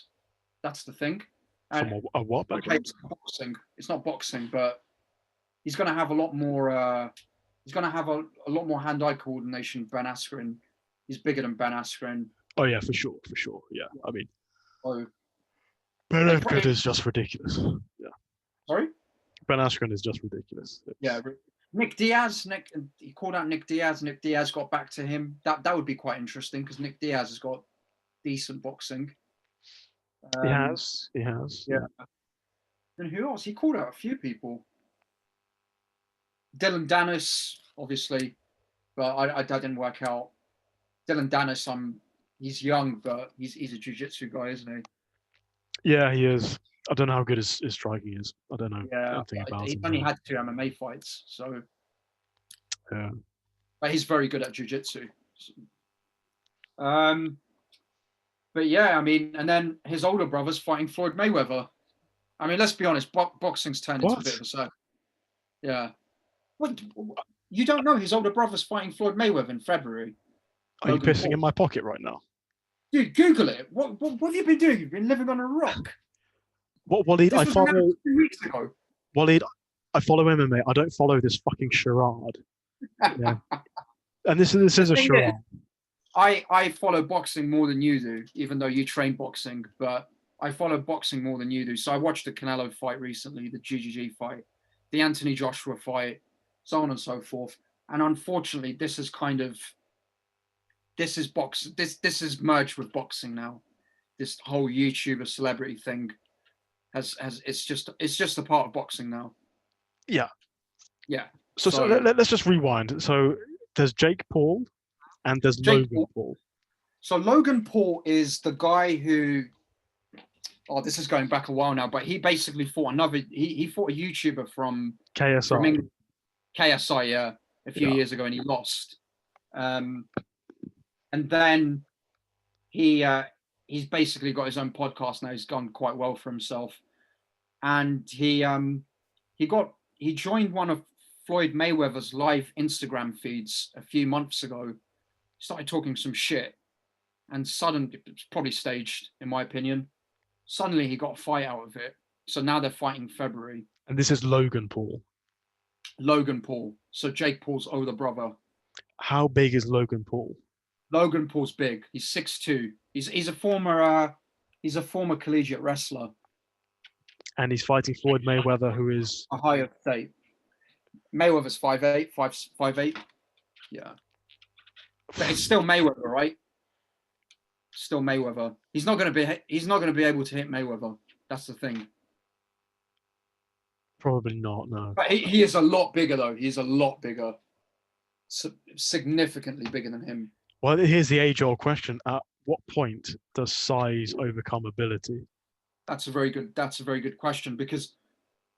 That's the thing. From a what background? Okay, it's not boxing, but he's going to have a lot more. He's going to have a lot more hand-eye coordination. Ben Askren, he's bigger than Ben Askren. Oh yeah, for sure. Yeah, I mean, Ben Askren is just ridiculous. Yeah. Sorry? Ben Askren is just ridiculous. Yeah. Nick Diaz, he called out Nick Diaz. Nick Diaz got back to him. That would be quite interesting, because Nick Diaz has got decent boxing. He has. Yeah. And who else? He called out a few people. Dylan Dennis, obviously, but I didn't work out. Dylan Dennis, he's young, but he's a jiu-jitsu guy, isn't he? Yeah, he is. I don't know how good his striking is. I don't know anything about him. He's only had 2 MMA fights, so. Yeah. But he's very good at jiu-jitsu. But yeah, I mean, and then his older brother's fighting Floyd Mayweather. I mean, let's be honest, boxing's turned into a bit of a circle. Yeah. What? You don't know his older brother's fighting Floyd Mayweather in February? Are you pissing in my pocket right now? Dude, Google it. What have you been doing? You've been living on a rock. Waleed, I follow 2 weeks ago. Waleed, I follow MMA. I don't follow this fucking charade. Yeah. And this is a charade. I follow boxing more than you do, even though you train boxing, but I follow boxing more than you do. So I watched the Canelo fight recently, the GGG fight, the Anthony Joshua fight, so on and so forth. And unfortunately, this is merged with boxing now. This whole YouTuber celebrity thing it's just a part of boxing now. Yeah. Yeah. So let's just rewind. So there's Jake Paul and there's Logan Paul. So Logan Paul is the guy who, this is going back a while now, but he basically fought he fought a YouTuber from KSI. From England, KSI, yeah, a few years ago, and he lost. And then he's basically got his own podcast now. He's gone quite well for himself, and he joined one of Floyd Mayweather's live Instagram feeds a few months ago. Started talking some shit, and suddenly, it's probably staged in my opinion. Suddenly he got a fight out of it. So now they're fighting February. And this is Logan Paul. Logan Paul. So Jake Paul's older brother. How big is Logan Paul? Logan Paul's big. He's 6'2". He's a former collegiate wrestler. And he's fighting Floyd Mayweather, who is Ohio State. Mayweather's 5'8". Yeah. But it's still Mayweather, right? Still Mayweather. He's not going to be able to hit Mayweather. That's the thing. probably not, no. But he is a lot bigger, though. He's a lot bigger. Significantly bigger than him. Well, here's the age-old question. At what point does size overcome ability? That's a very good question, because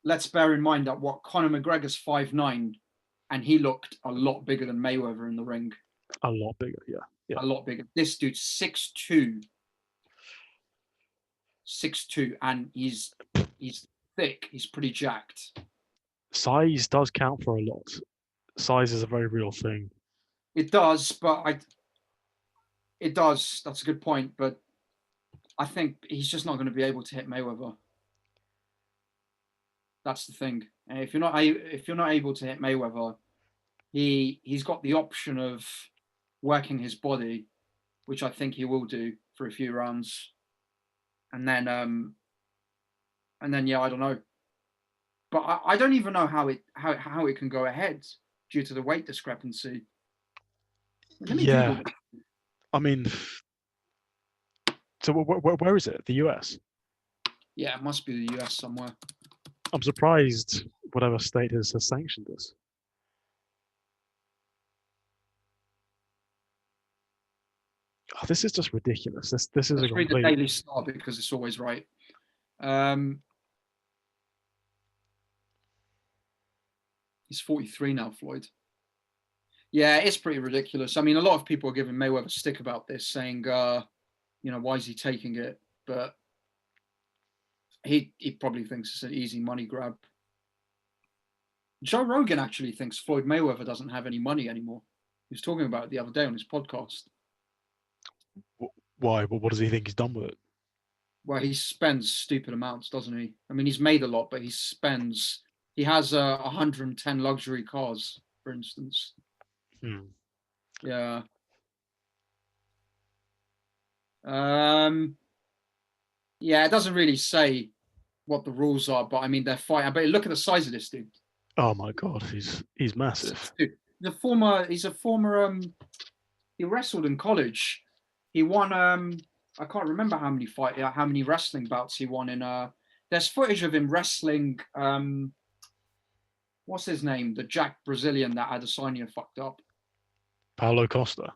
let's bear in mind that Conor McGregor's 5'9", and he looked a lot bigger than Mayweather in the ring. A lot bigger, yeah. A lot bigger. This dude's 6'2", and he's thick. He's pretty jacked. Size does count for a lot. Size is a very real thing. It does, but it does. That's a good point, but I think he's just not going to be able to hit Mayweather. That's the thing. And if you're not able to hit Mayweather, he's got the option of working his body, which I think he will do for a few rounds, and then yeah, I don't know, but I don't even know how it can go ahead due to the weight discrepancy. Yeah, I mean, so where is it? The US? Yeah, it must be the US somewhere. I'm surprised whatever state has sanctioned this. Oh, this is just ridiculous. This is Let's read the Daily Star because it's always right. He's 43 now, Floyd. Yeah, it's pretty ridiculous. I mean, a lot of people are giving Mayweather stick about this, saying, why is he taking it? But he probably thinks it's an easy money grab. Joe Rogan actually thinks Floyd Mayweather doesn't have any money anymore. He was talking about it the other day on his podcast. Why? What does he think he's done with it? Well, he spends stupid amounts, doesn't he? I mean, he's made a lot, but he has 110 luxury cars, for instance. Yeah. Yeah, it doesn't really say what the rules are, but I mean, they're fighting. But look at the size of this dude. Oh my God, he's massive. Dude, he's a former he wrestled in college. He won I can't remember how many wrestling bouts he won in there's footage of him wrestling what's his name? The Jack Brazilian that Adesanya fucked up. Paulo Costa.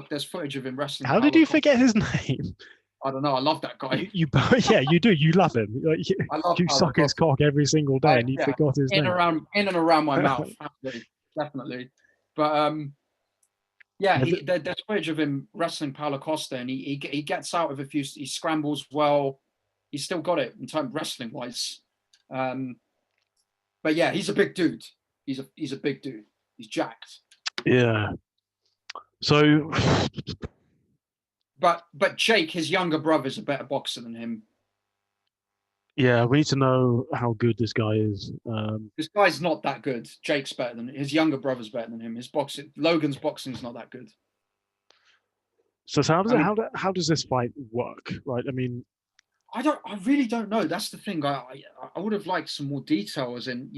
There's footage of him wrestling. How did you forget his name? I don't know. I love that guy. Yeah, you do. You love him. You suck his cock every single day, and you forgot his name. In and around my mouth, definitely. But yeah, there's footage of him wrestling Paulo Costa, and he gets out of a few. He scrambles well. He's still got it in terms wrestling wise. But yeah, he's a big dude. He's a big dude. He's jacked. Yeah. So. But Jake, his younger brother, is a better boxer than him. Yeah, we need to know how good this guy is. This guy's not that good. Jake's better than his younger brother's better than him. Logan's boxing is not that good. So how does this fight work? Right? I mean, I really don't know. That's the thing. I would have liked some more detail, as in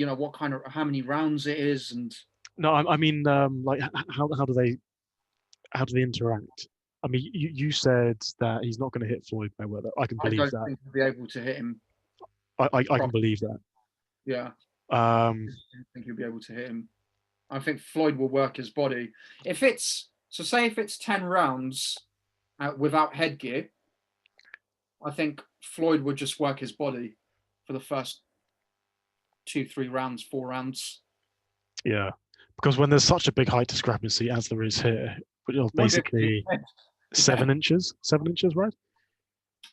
how many rounds it is, and. No, I mean, like how do they interact? I mean, you said that he's not going to hit Floyd Mayweather. I can believe that. I don't think he'll be able to hit him. I can believe that. Yeah. I don't think he'll be able to hit him. I think Floyd will work his body. Say if it's 10 rounds without headgear, I think Floyd would just work his body for the first 2, 3 rounds, 4 rounds. Yeah, because when there's such a big height discrepancy as there is here, basically 7 inches, right?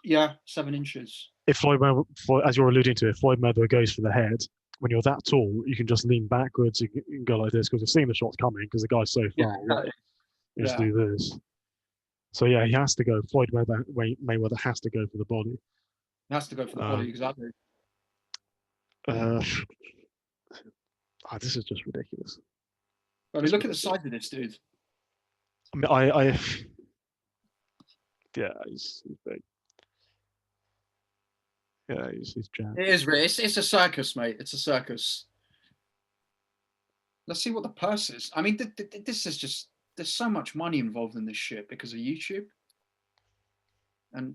Yeah, 7 inches. If Floyd, as you're alluding to, if Floyd Mayweather goes for the head, when you're that tall, you can just lean backwards. You can go like this because you're seeing the shots coming because the guy's so far away. You just do this. So yeah, he has to go. Floyd Mayweather has to go for the body. He has to go for the body, exactly. This is just ridiculous. I mean, look at the size of this dude. I mean, yeah, he's big. Yeah, he's jammed. It is really. It's a circus, mate. It's a circus. Let's see what the purse is. I mean, this is just. There's so much money involved in this shit because of YouTube. And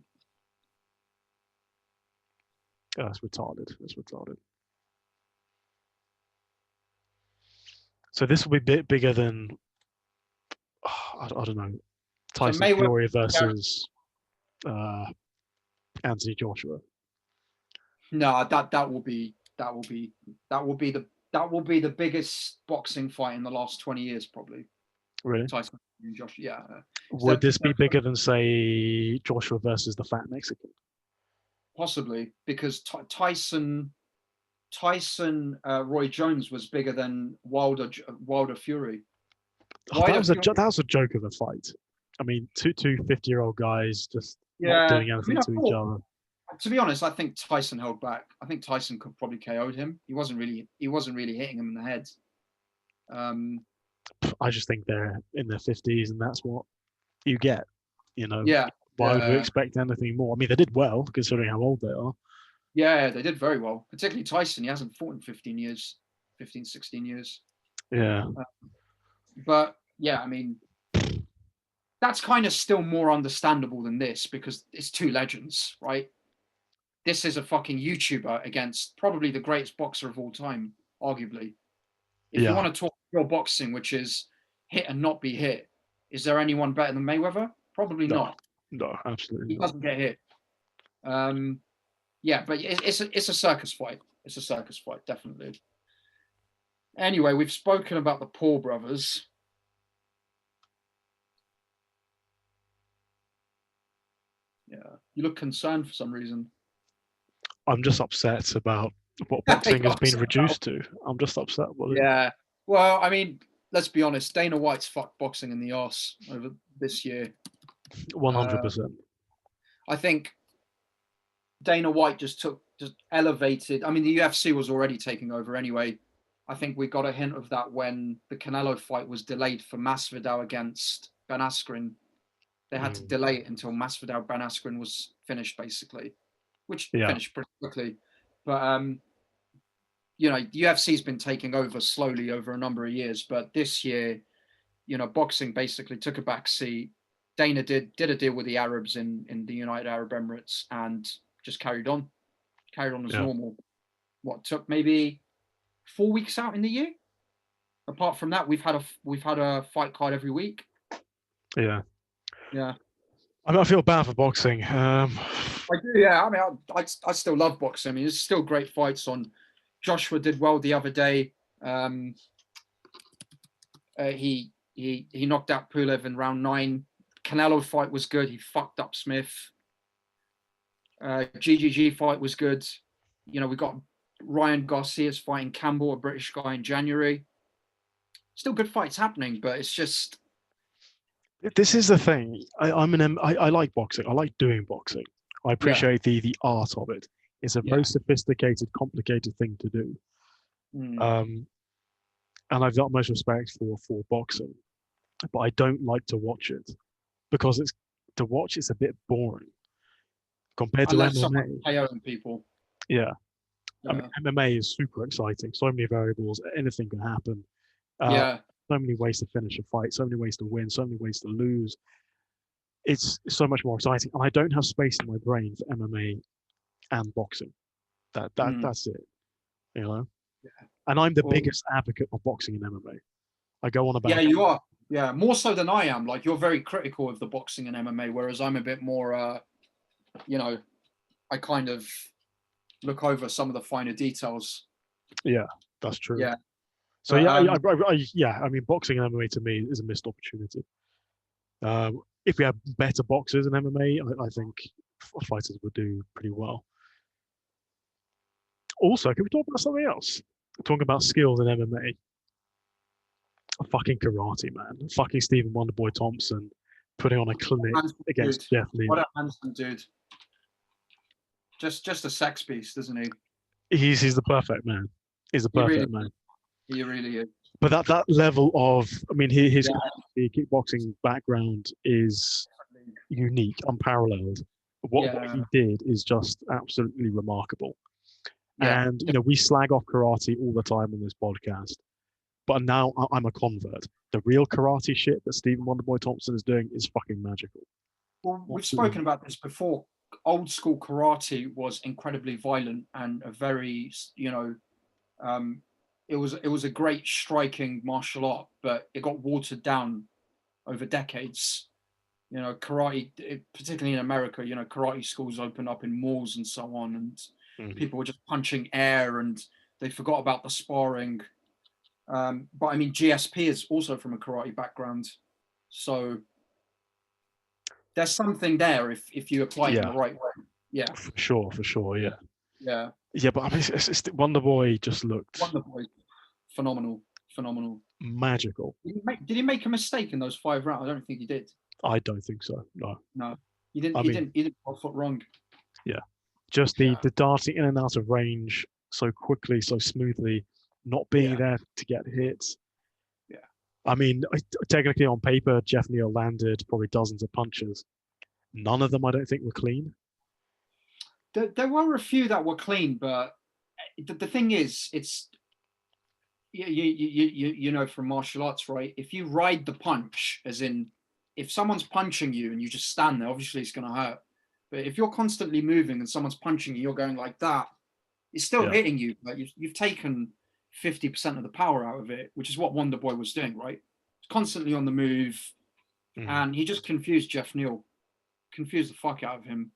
Oh, that's retarded. That's retarded. So this will be a bit bigger than I don't know, so Tyson Mayweather, Fury versus Anthony Joshua. no, that will be the biggest boxing fight in the last 20 years, probably. Really? Tyson and Joshua, yeah. Would this be bigger than, say, Joshua versus the Fat Mexican? Possibly, because Tyson Roy Jones was bigger than Wilder Fury. Oh, that was a joke of a fight. I mean, two 50-year-old guys just not doing anything to each other. To be honest, I think Tyson held back. I think Tyson could probably KO'd him. He wasn't really hitting him in the head. I just think they're in their 50s, and that's what you get. You know. Yeah. Why would we expect anything more? I mean, they did well considering how old they are. Yeah, they did very well. Particularly Tyson. He hasn't fought in 16 years. Yeah. But yeah, I mean, that's kind of still more understandable than this because it's two legends, right? This is a fucking YouTuber against probably the greatest boxer of all time, arguably. If you want to talk pure boxing, which is hit and not be hit, is there anyone better than Mayweather? Probably not. No, absolutely. He doesn't get hit. Yeah, but it's a circus fight. It's a circus fight, definitely. Anyway, we've spoken about the Paul brothers. Yeah, you look concerned for some reason. I'm just upset about what boxing has been reduced to. I'm just upset about it. Yeah. Well, I mean, let's be honest. Dana White's fucked boxing in the arse over this year. 100%. I think Dana White just elevated. I mean, the UFC was already taking over anyway. I think we got a hint of that when the Canelo fight was delayed for Masvidal against Ben Askren. They had to delay it until Masvidal Ben Askren was finished, basically, which finished pretty quickly. But you know, the UFC's been taking over slowly over a number of years, but this year, you know, boxing basically took a back seat. Dana did a deal with the Arabs in the United Arab Emirates and just carried on as normal. What took maybe 4 weeks out in the year? Apart from that, we've had a fight card every week. Yeah. Yeah. I mean, I feel bad for boxing. I do, yeah. I mean, I still love boxing. I mean, there's still great fights on. Joshua did well the other day. He knocked out Pulev in round 9. Canelo fight was good. He fucked up Smith. GGG fight was good. You know, we got Ryan Garcia's fighting Campbell, a British guy, in January. Still good fights happening, but it's just. This is the thing. I like boxing. I like doing boxing. I appreciate the art of it. It's a very sophisticated, complicated thing to do. And I've got most respect for boxing, but I don't like to watch it because it's a bit boring compared to MMA. People. Yeah. I mean, MMA is super exciting. So many variables. Anything can happen. So many ways to finish a fight. So many ways to win. So many ways to lose. It's so much more exciting. And I don't have space in my brain for MMA and boxing. That's it. You know. Yeah. And I'm the biggest advocate of boxing and MMA. I go on about. Yeah, you are. Yeah, more so than I am. Like, you're very critical of the boxing and MMA, whereas I'm a bit more. You know, I kind of look over some of the finer details. Yeah, that's true. Yeah. So I mean, boxing and MMA to me is a missed opportunity. If we had better boxers in MMA, I think fighters would do pretty well. Also, can we talk about something else? Talking about skills in MMA. Fucking karate, man. Fucking Stephen Wonderboy Thompson putting on a clinic against Jeff Lee. What a handsome dude. Just a sex beast, isn't he? He's the perfect man. He's the perfect man. He really is. but that level of, I mean, his Yeah, kickboxing background is unique, unparalleled. What yeah, he did is just absolutely remarkable. yeah. And we slag off karate all the time on this podcast, but now I'm a convert. The real karate shit that Stephen Wonderboy Thompson is doing is fucking magical. Well, we've Absolutely. spoken about this before. Old school karate was incredibly violent and a very, um, it was a great striking martial art, but it got watered down over decades. Karate, particularly in America, karate schools opened up in malls and so on, and Mhm. people were just punching air, and they forgot about the sparring. But I mean, GSP is also from a karate background, so there's something there if you apply it in the Yeah, right way. Yeah, for sure, yeah. yeah. Yeah, but I mean, Wonderboy just looked Wonderboy, phenomenal, phenomenal. magical. Did he make a mistake in those 5 rounds? I don't think he did. I don't think so. No. No, he didn't. I He mean, didn't. He didn't put foot wrong. yeah, just the Yeah, the darting in and out of range so quickly, so smoothly, not being yeah, there to get hits. yeah. I mean, technically on paper, Jeff Neal landed probably dozens of punches. None of them, I don't think, were clean. There were a few that were clean, but the thing is, it's from martial arts, right? If you ride the punch, as in, if someone's punching you and you just stand there, obviously it's going to hurt. But if you're constantly moving and someone's punching you, you're going like that, it's still Yeah. hitting you, but you've taken 50% of the power out of it, which is what Wonderboy was doing, right? Constantly on the move, and he just confused Jeff Neal, confused the fuck out of him.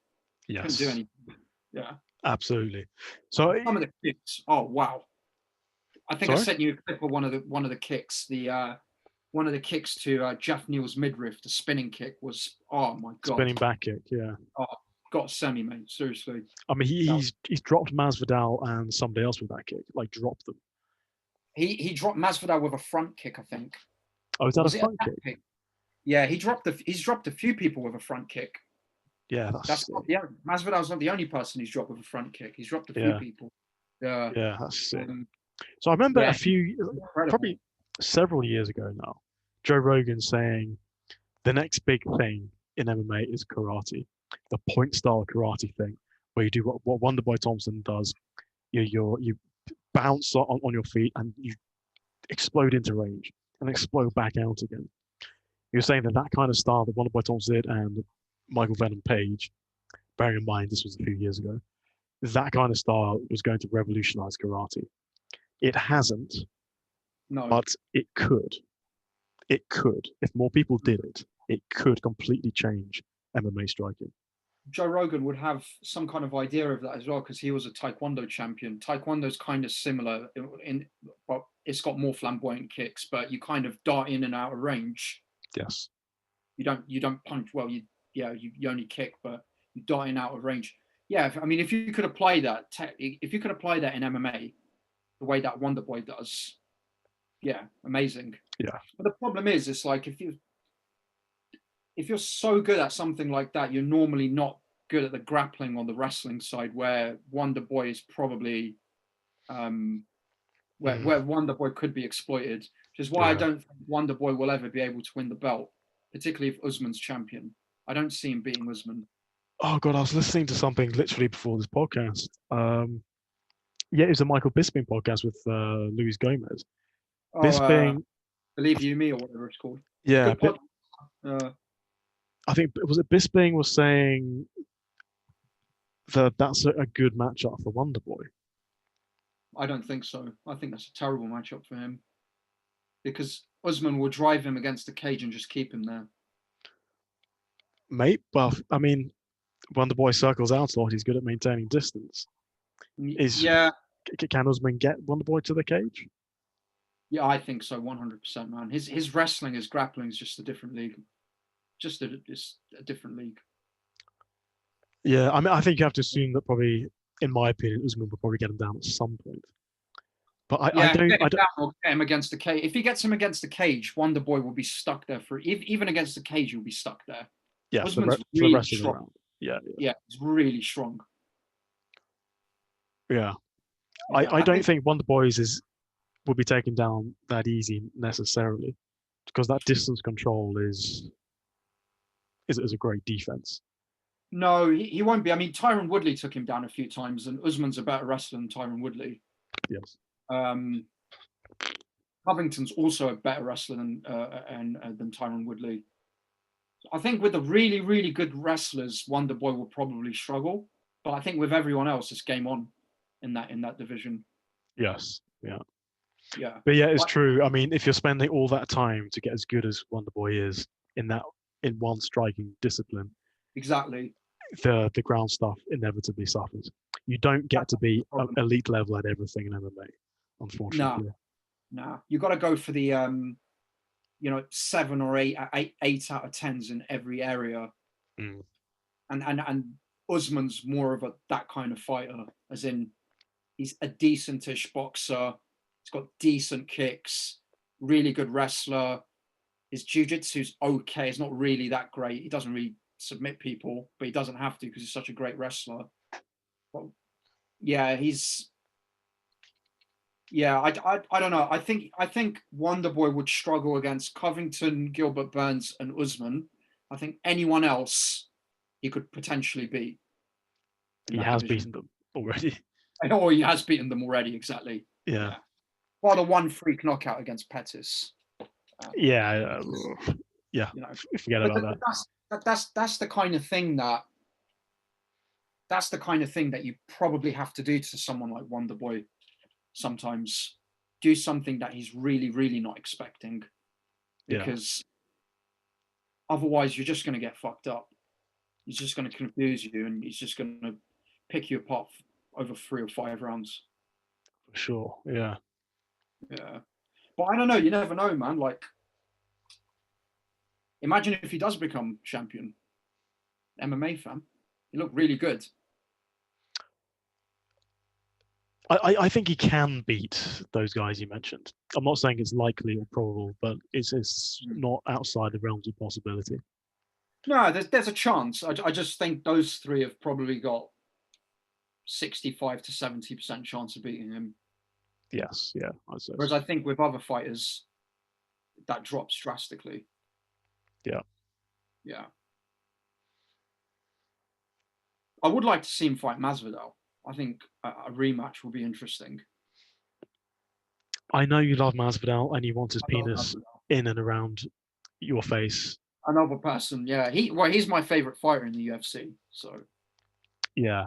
Couldn't do Yes, anything. Yeah. absolutely. So, Some of the kicks, oh wow. I think I sorry, sent you a clip of one of the kicks. The one of the kicks to Jeff Neal's midriff, the spinning kick was, oh my god. spinning back kick. Yeah, Oh, got a semi, mate. Seriously. I mean, That he's dropped Masvidal and somebody else with that kick, like dropped them. he dropped Masvidal with a front kick, I think. Oh, is Or that a was it a front back kick? kick? Yeah, he's dropped a few people with a front kick. Yeah, That's not the Masvidal's not the only person he's dropped with a front kick. He's dropped a few yeah, people. Yeah. yeah, that's sick. Um, So I remember yeah, probably incredible. several years ago now, Joe Rogan saying the next big thing in MMA is karate, the point style karate thing, where you do what Wonderboy Thompson does. You bounce on your feet and you explode into range and explode back out again. You're saying that kind of style that Wonderboy Thompson did and Michael Venom Page, bearing in mind this was a few years ago, that kind of style was going to revolutionize karate. It hasn't, No. but it could. It could. If more people did it, it could completely change MMA striking. Joe Rogan would have some kind of idea of that as well, because he was a Taekwondo champion. Taekwondo's kind of similar but it's got more flamboyant kicks, but you kind of dart in and out of range. Yes. You don't punch. Well, you only kick, but you dart in out of range. Yeah, I mean, if you could apply that in MMA, the way that Wonderboy does, yeah, amazing. Yeah. But the problem is, it's like if you're so good at something like that, you're normally not good at the grappling on the wrestling side, where Wonderboy is probably where Wonderboy could be exploited, which is why I Yeah. don't think Wonderboy will ever be able to win the belt, particularly if Usman's champion. I don't see him beating Usman. Oh god, I was listening to something literally before this podcast. Yeah, it was a Michael Bisping podcast with Luis Gomez. Oh, Bisping, Believe You Me or whatever it's called. It's a yeah, good podcast. I think was it Bisping was saying that that's a good matchup for Wonderboy. I don't think so. I think that's a terrible matchup for him, because Usman will drive him against the cage and just keep him there. Mate, well, I mean, Wonderboy circles out a lot. He's good at maintaining distance. Yeah, Can Usman get Wonderboy to the cage? yeah, I think so, 100%, man. His wrestling, his grappling is just a different league. It's a different league. Yeah, I mean, I think you have to assume that probably, in my opinion, Usman will probably get him down at some point. But I don't. Get him against the cage. If he gets him against the cage, Wonderboy will be stuck there even against the cage. He'll be stuck there. Yeah, Usman's for really the rest strong. of the round. Yeah, yeah, he's really strong. yeah. Yeah, I don't think Wonderboy's is will be taken down that easy necessarily, because that distance control is a great defense. No, he won't be. I mean, Tyron Woodley took him down a few times, and Usman's a better wrestler than Tyron Woodley. Yes. Covington's also a better wrestler than Tyron Woodley. I think with the really, really good wrestlers, Wonderboy will probably struggle. But I think with everyone else, it's game on in that division. Yes. Yeah. Yeah. But yeah, it's true. I mean, if you're spending all that time to get as good as Wonderboy is in one striking discipline, exactly, the ground stuff inevitably suffers. You don't get to be elite level at everything in MMA, unfortunately. Nah. You got to go for the 7 or 8 out of 10s in every area. And Usman's more of that kind of fighter, as in he's a decentish boxer. He's got decent kicks, really good wrestler. His jiu-jitsu's okay. It's not really that great. He doesn't really submit people, but he doesn't have to because he's such a great wrestler. But yeah, I don't know. I think Wonderboy would struggle against Covington, Gilbert Burns, and Usman. I think anyone else he could potentially beat. He has beaten them already. Or he has beaten them already, exactly. Yeah. Well, the one freak knockout against Pettis. Yeah. Forget about that. That's the kind of thing that you probably have to do to someone like Wonderboy. Sometimes do something that he's really, really not expecting, because otherwise you're just going to get fucked up. He's just going to confuse you, and he's just going to pick you apart over 3 or 5 rounds. For sure, yeah. But I don't know. You never know, man. Like, imagine if he does become champion, MMA fan. He looked really good. I think he can beat those guys you mentioned. I'm not saying it's likely or probable, but it's not outside the realms of possibility. No, there's a chance. I just think those 3 have probably got 65 to 70% chance of beating him. Yes, yeah. Whereas I think with other fighters, that drops drastically. Yeah. I would like to see him fight Masvidal. I think a rematch will be interesting. I know you love Masvidal and you want his penis in and around your face. Another person, yeah. He's my favorite fighter in the UFC. So. Yeah.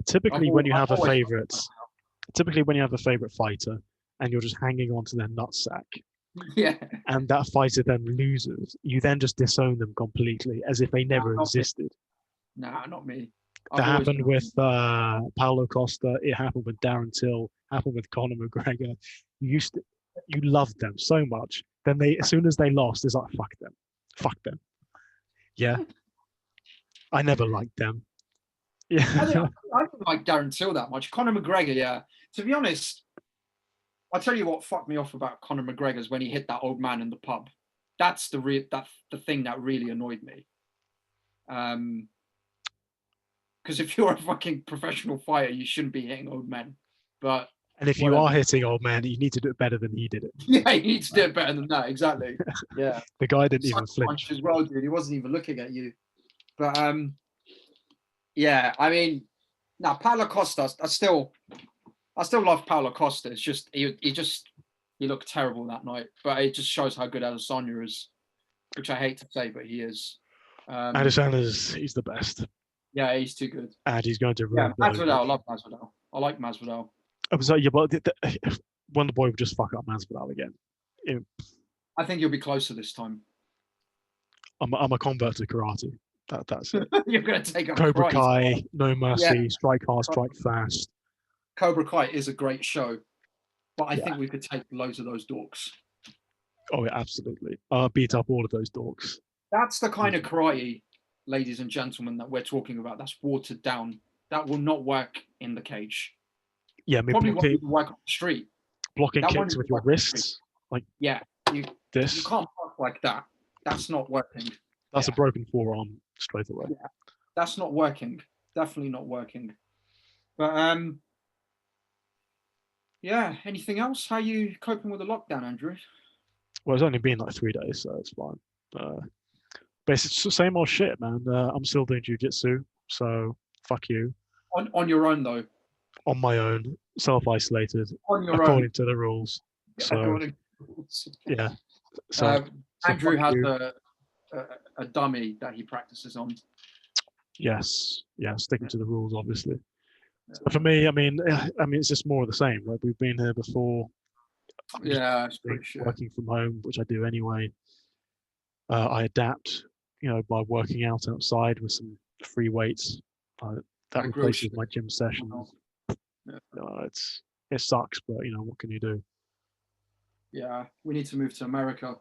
Typically, when you have a favorite fighter and you're just hanging on to their nutsack, and that fighter then loses, you then just disown them completely as if they never existed. Nah, not me. That happened with Paulo Costa. It happened with Darren Till. Happened with Conor McGregor. You loved them so much. Then as soon as they lost, it's like fuck them. Yeah, I never liked them. Yeah, I didn't like Darren Till that much. Conor McGregor, yeah. To be honest, I'll tell you what fucked me off about Conor McGregor is when he hit that old man in the pub. That's the thing that really annoyed me. Because if you're a fucking professional fighter, you shouldn't be hitting old men. And if you are hitting old men, you need to do it better than he did it. Yeah, he needs to do it better than that. Exactly. Yeah. The guy didn't even flinch as well, dude. He wasn't even looking at you. But yeah, I mean, now Paulo Costa, I still love Paulo Costa. It's just he looked terrible that night. But it just shows how good Adesanya is, which I hate to say, but he is. Adesanya's he's the best. Yeah, he's too good. And he's going to ruin Masvidal. I love Masvidal. I like Masvidal. So yeah, but Wonderboy would just fuck up Masvidal again. I think you'll be closer this time. I'm a convert to karate. That's it. You're going to take Cobra Kai, no mercy, strike hard, strike fast. Cobra Kai is a great show, but I think we could take loads of those dorks. Oh yeah, absolutely. Beat up all of those dorks. That's the kind of karate, ladies and gentlemen, that we're talking about. That's watered down. That will not work in the cage. Yeah, maybe probably won't work on the street. Blocking kicks with your wrists, like you this. You can't block like that. That's not working. That's a broken forearm straight away. Yeah, that's not working. Definitely not working. But Yeah. Anything else? How are you coping with the lockdown, Andrew? Well, it's only been like 3 days, so it's fine. But it's the same old shit, man. I'm still doing jujitsu, so fuck you. On your own though. On my own, self-isolated, On your own. according to the rules. So According. yeah. So, Andrew fuck has you. a dummy that he practices on. Yes, yeah, sticking Yeah. to the rules, obviously. So for me, I mean, it's just more of the same. Right? We've been here before. Yeah, it's pretty shit. Working from home, which I do anyway. I adapt, by working out outside with some free weights. That replaces my gym sessions. Yeah. It sucks, but what can you do? Yeah, we need to move to America.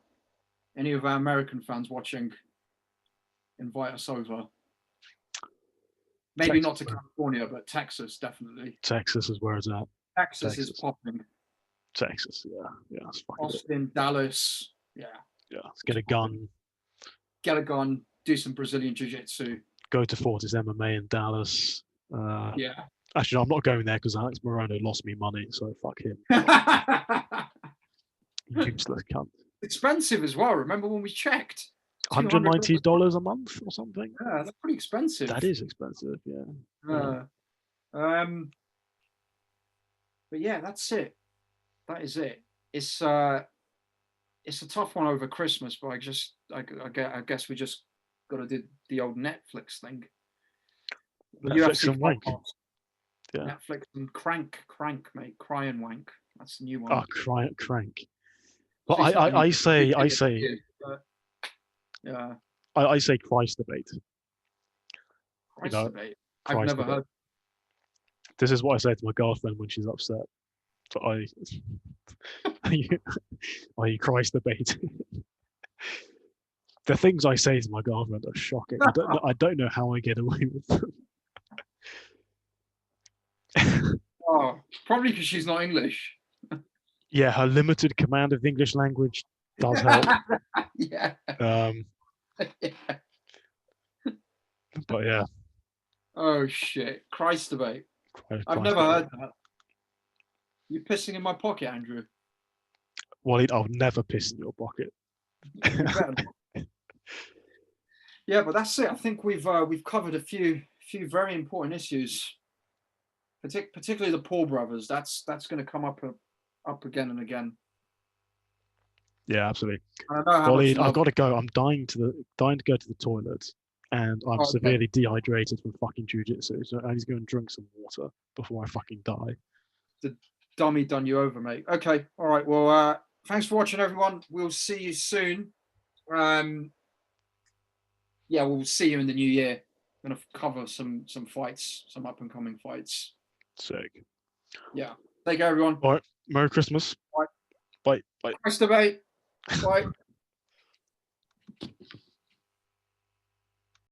Any of our American fans watching, invite us over. Maybe not to California, but Texas, definitely. Texas is where it's at. Texas is popping. Texas, yeah. Austin, Dallas, yeah. Yeah, let's get a gun. Get a gun, do some Brazilian jiu-jitsu. Go to Fortis MMA in Dallas. Yeah. Actually, no, I'm not going there because Alex Morono lost me money, so fuck him. Useless cunt. Expensive as well. Remember when we checked? $190 a month or something? Yeah, that's pretty expensive. That is expensive, yeah. But yeah, that's it. That is it. It's a tough one over Christmas, but I guess we just got to do the old Netflix thing. Netflix and wank. Yeah. Netflix and crank, mate. Cry and wank. That's the new one. Oh, crank. But I say, yeah. I say Christ debate. Christ debate. I've never heard. This is what I say to my girlfriend when she's upset. So are you Christ debate? The things I say to my girlfriend are shocking. I don't know how I get away with them. Oh, probably because she's not English. Yeah, her limited command of the English language does help. Yeah. But yeah. Oh shit! Christ debate. I've never heard that. You're pissing in my pocket, Andrew. Well, I'll never piss in your pocket. Yeah, but that's it. I think we've covered a few very important issues, particularly the Paul brothers. That's going to come up again and again. Yeah, absolutely. Waleed, I've got to go. I'm dying to go to the toilet, and I'm severely dehydrated from fucking jiu-jitsu. So I need to go and drink some water before I fucking die. The dummy done you over, mate. Okay, all right. Well, thanks for watching, everyone. We'll see you soon. Yeah, we'll see you in the new year. I'm gonna cover some fights, some up and coming fights. Sick. Yeah. Take care, everyone. All right. Merry Christmas. Bye. Bye. Nice debate. Bye.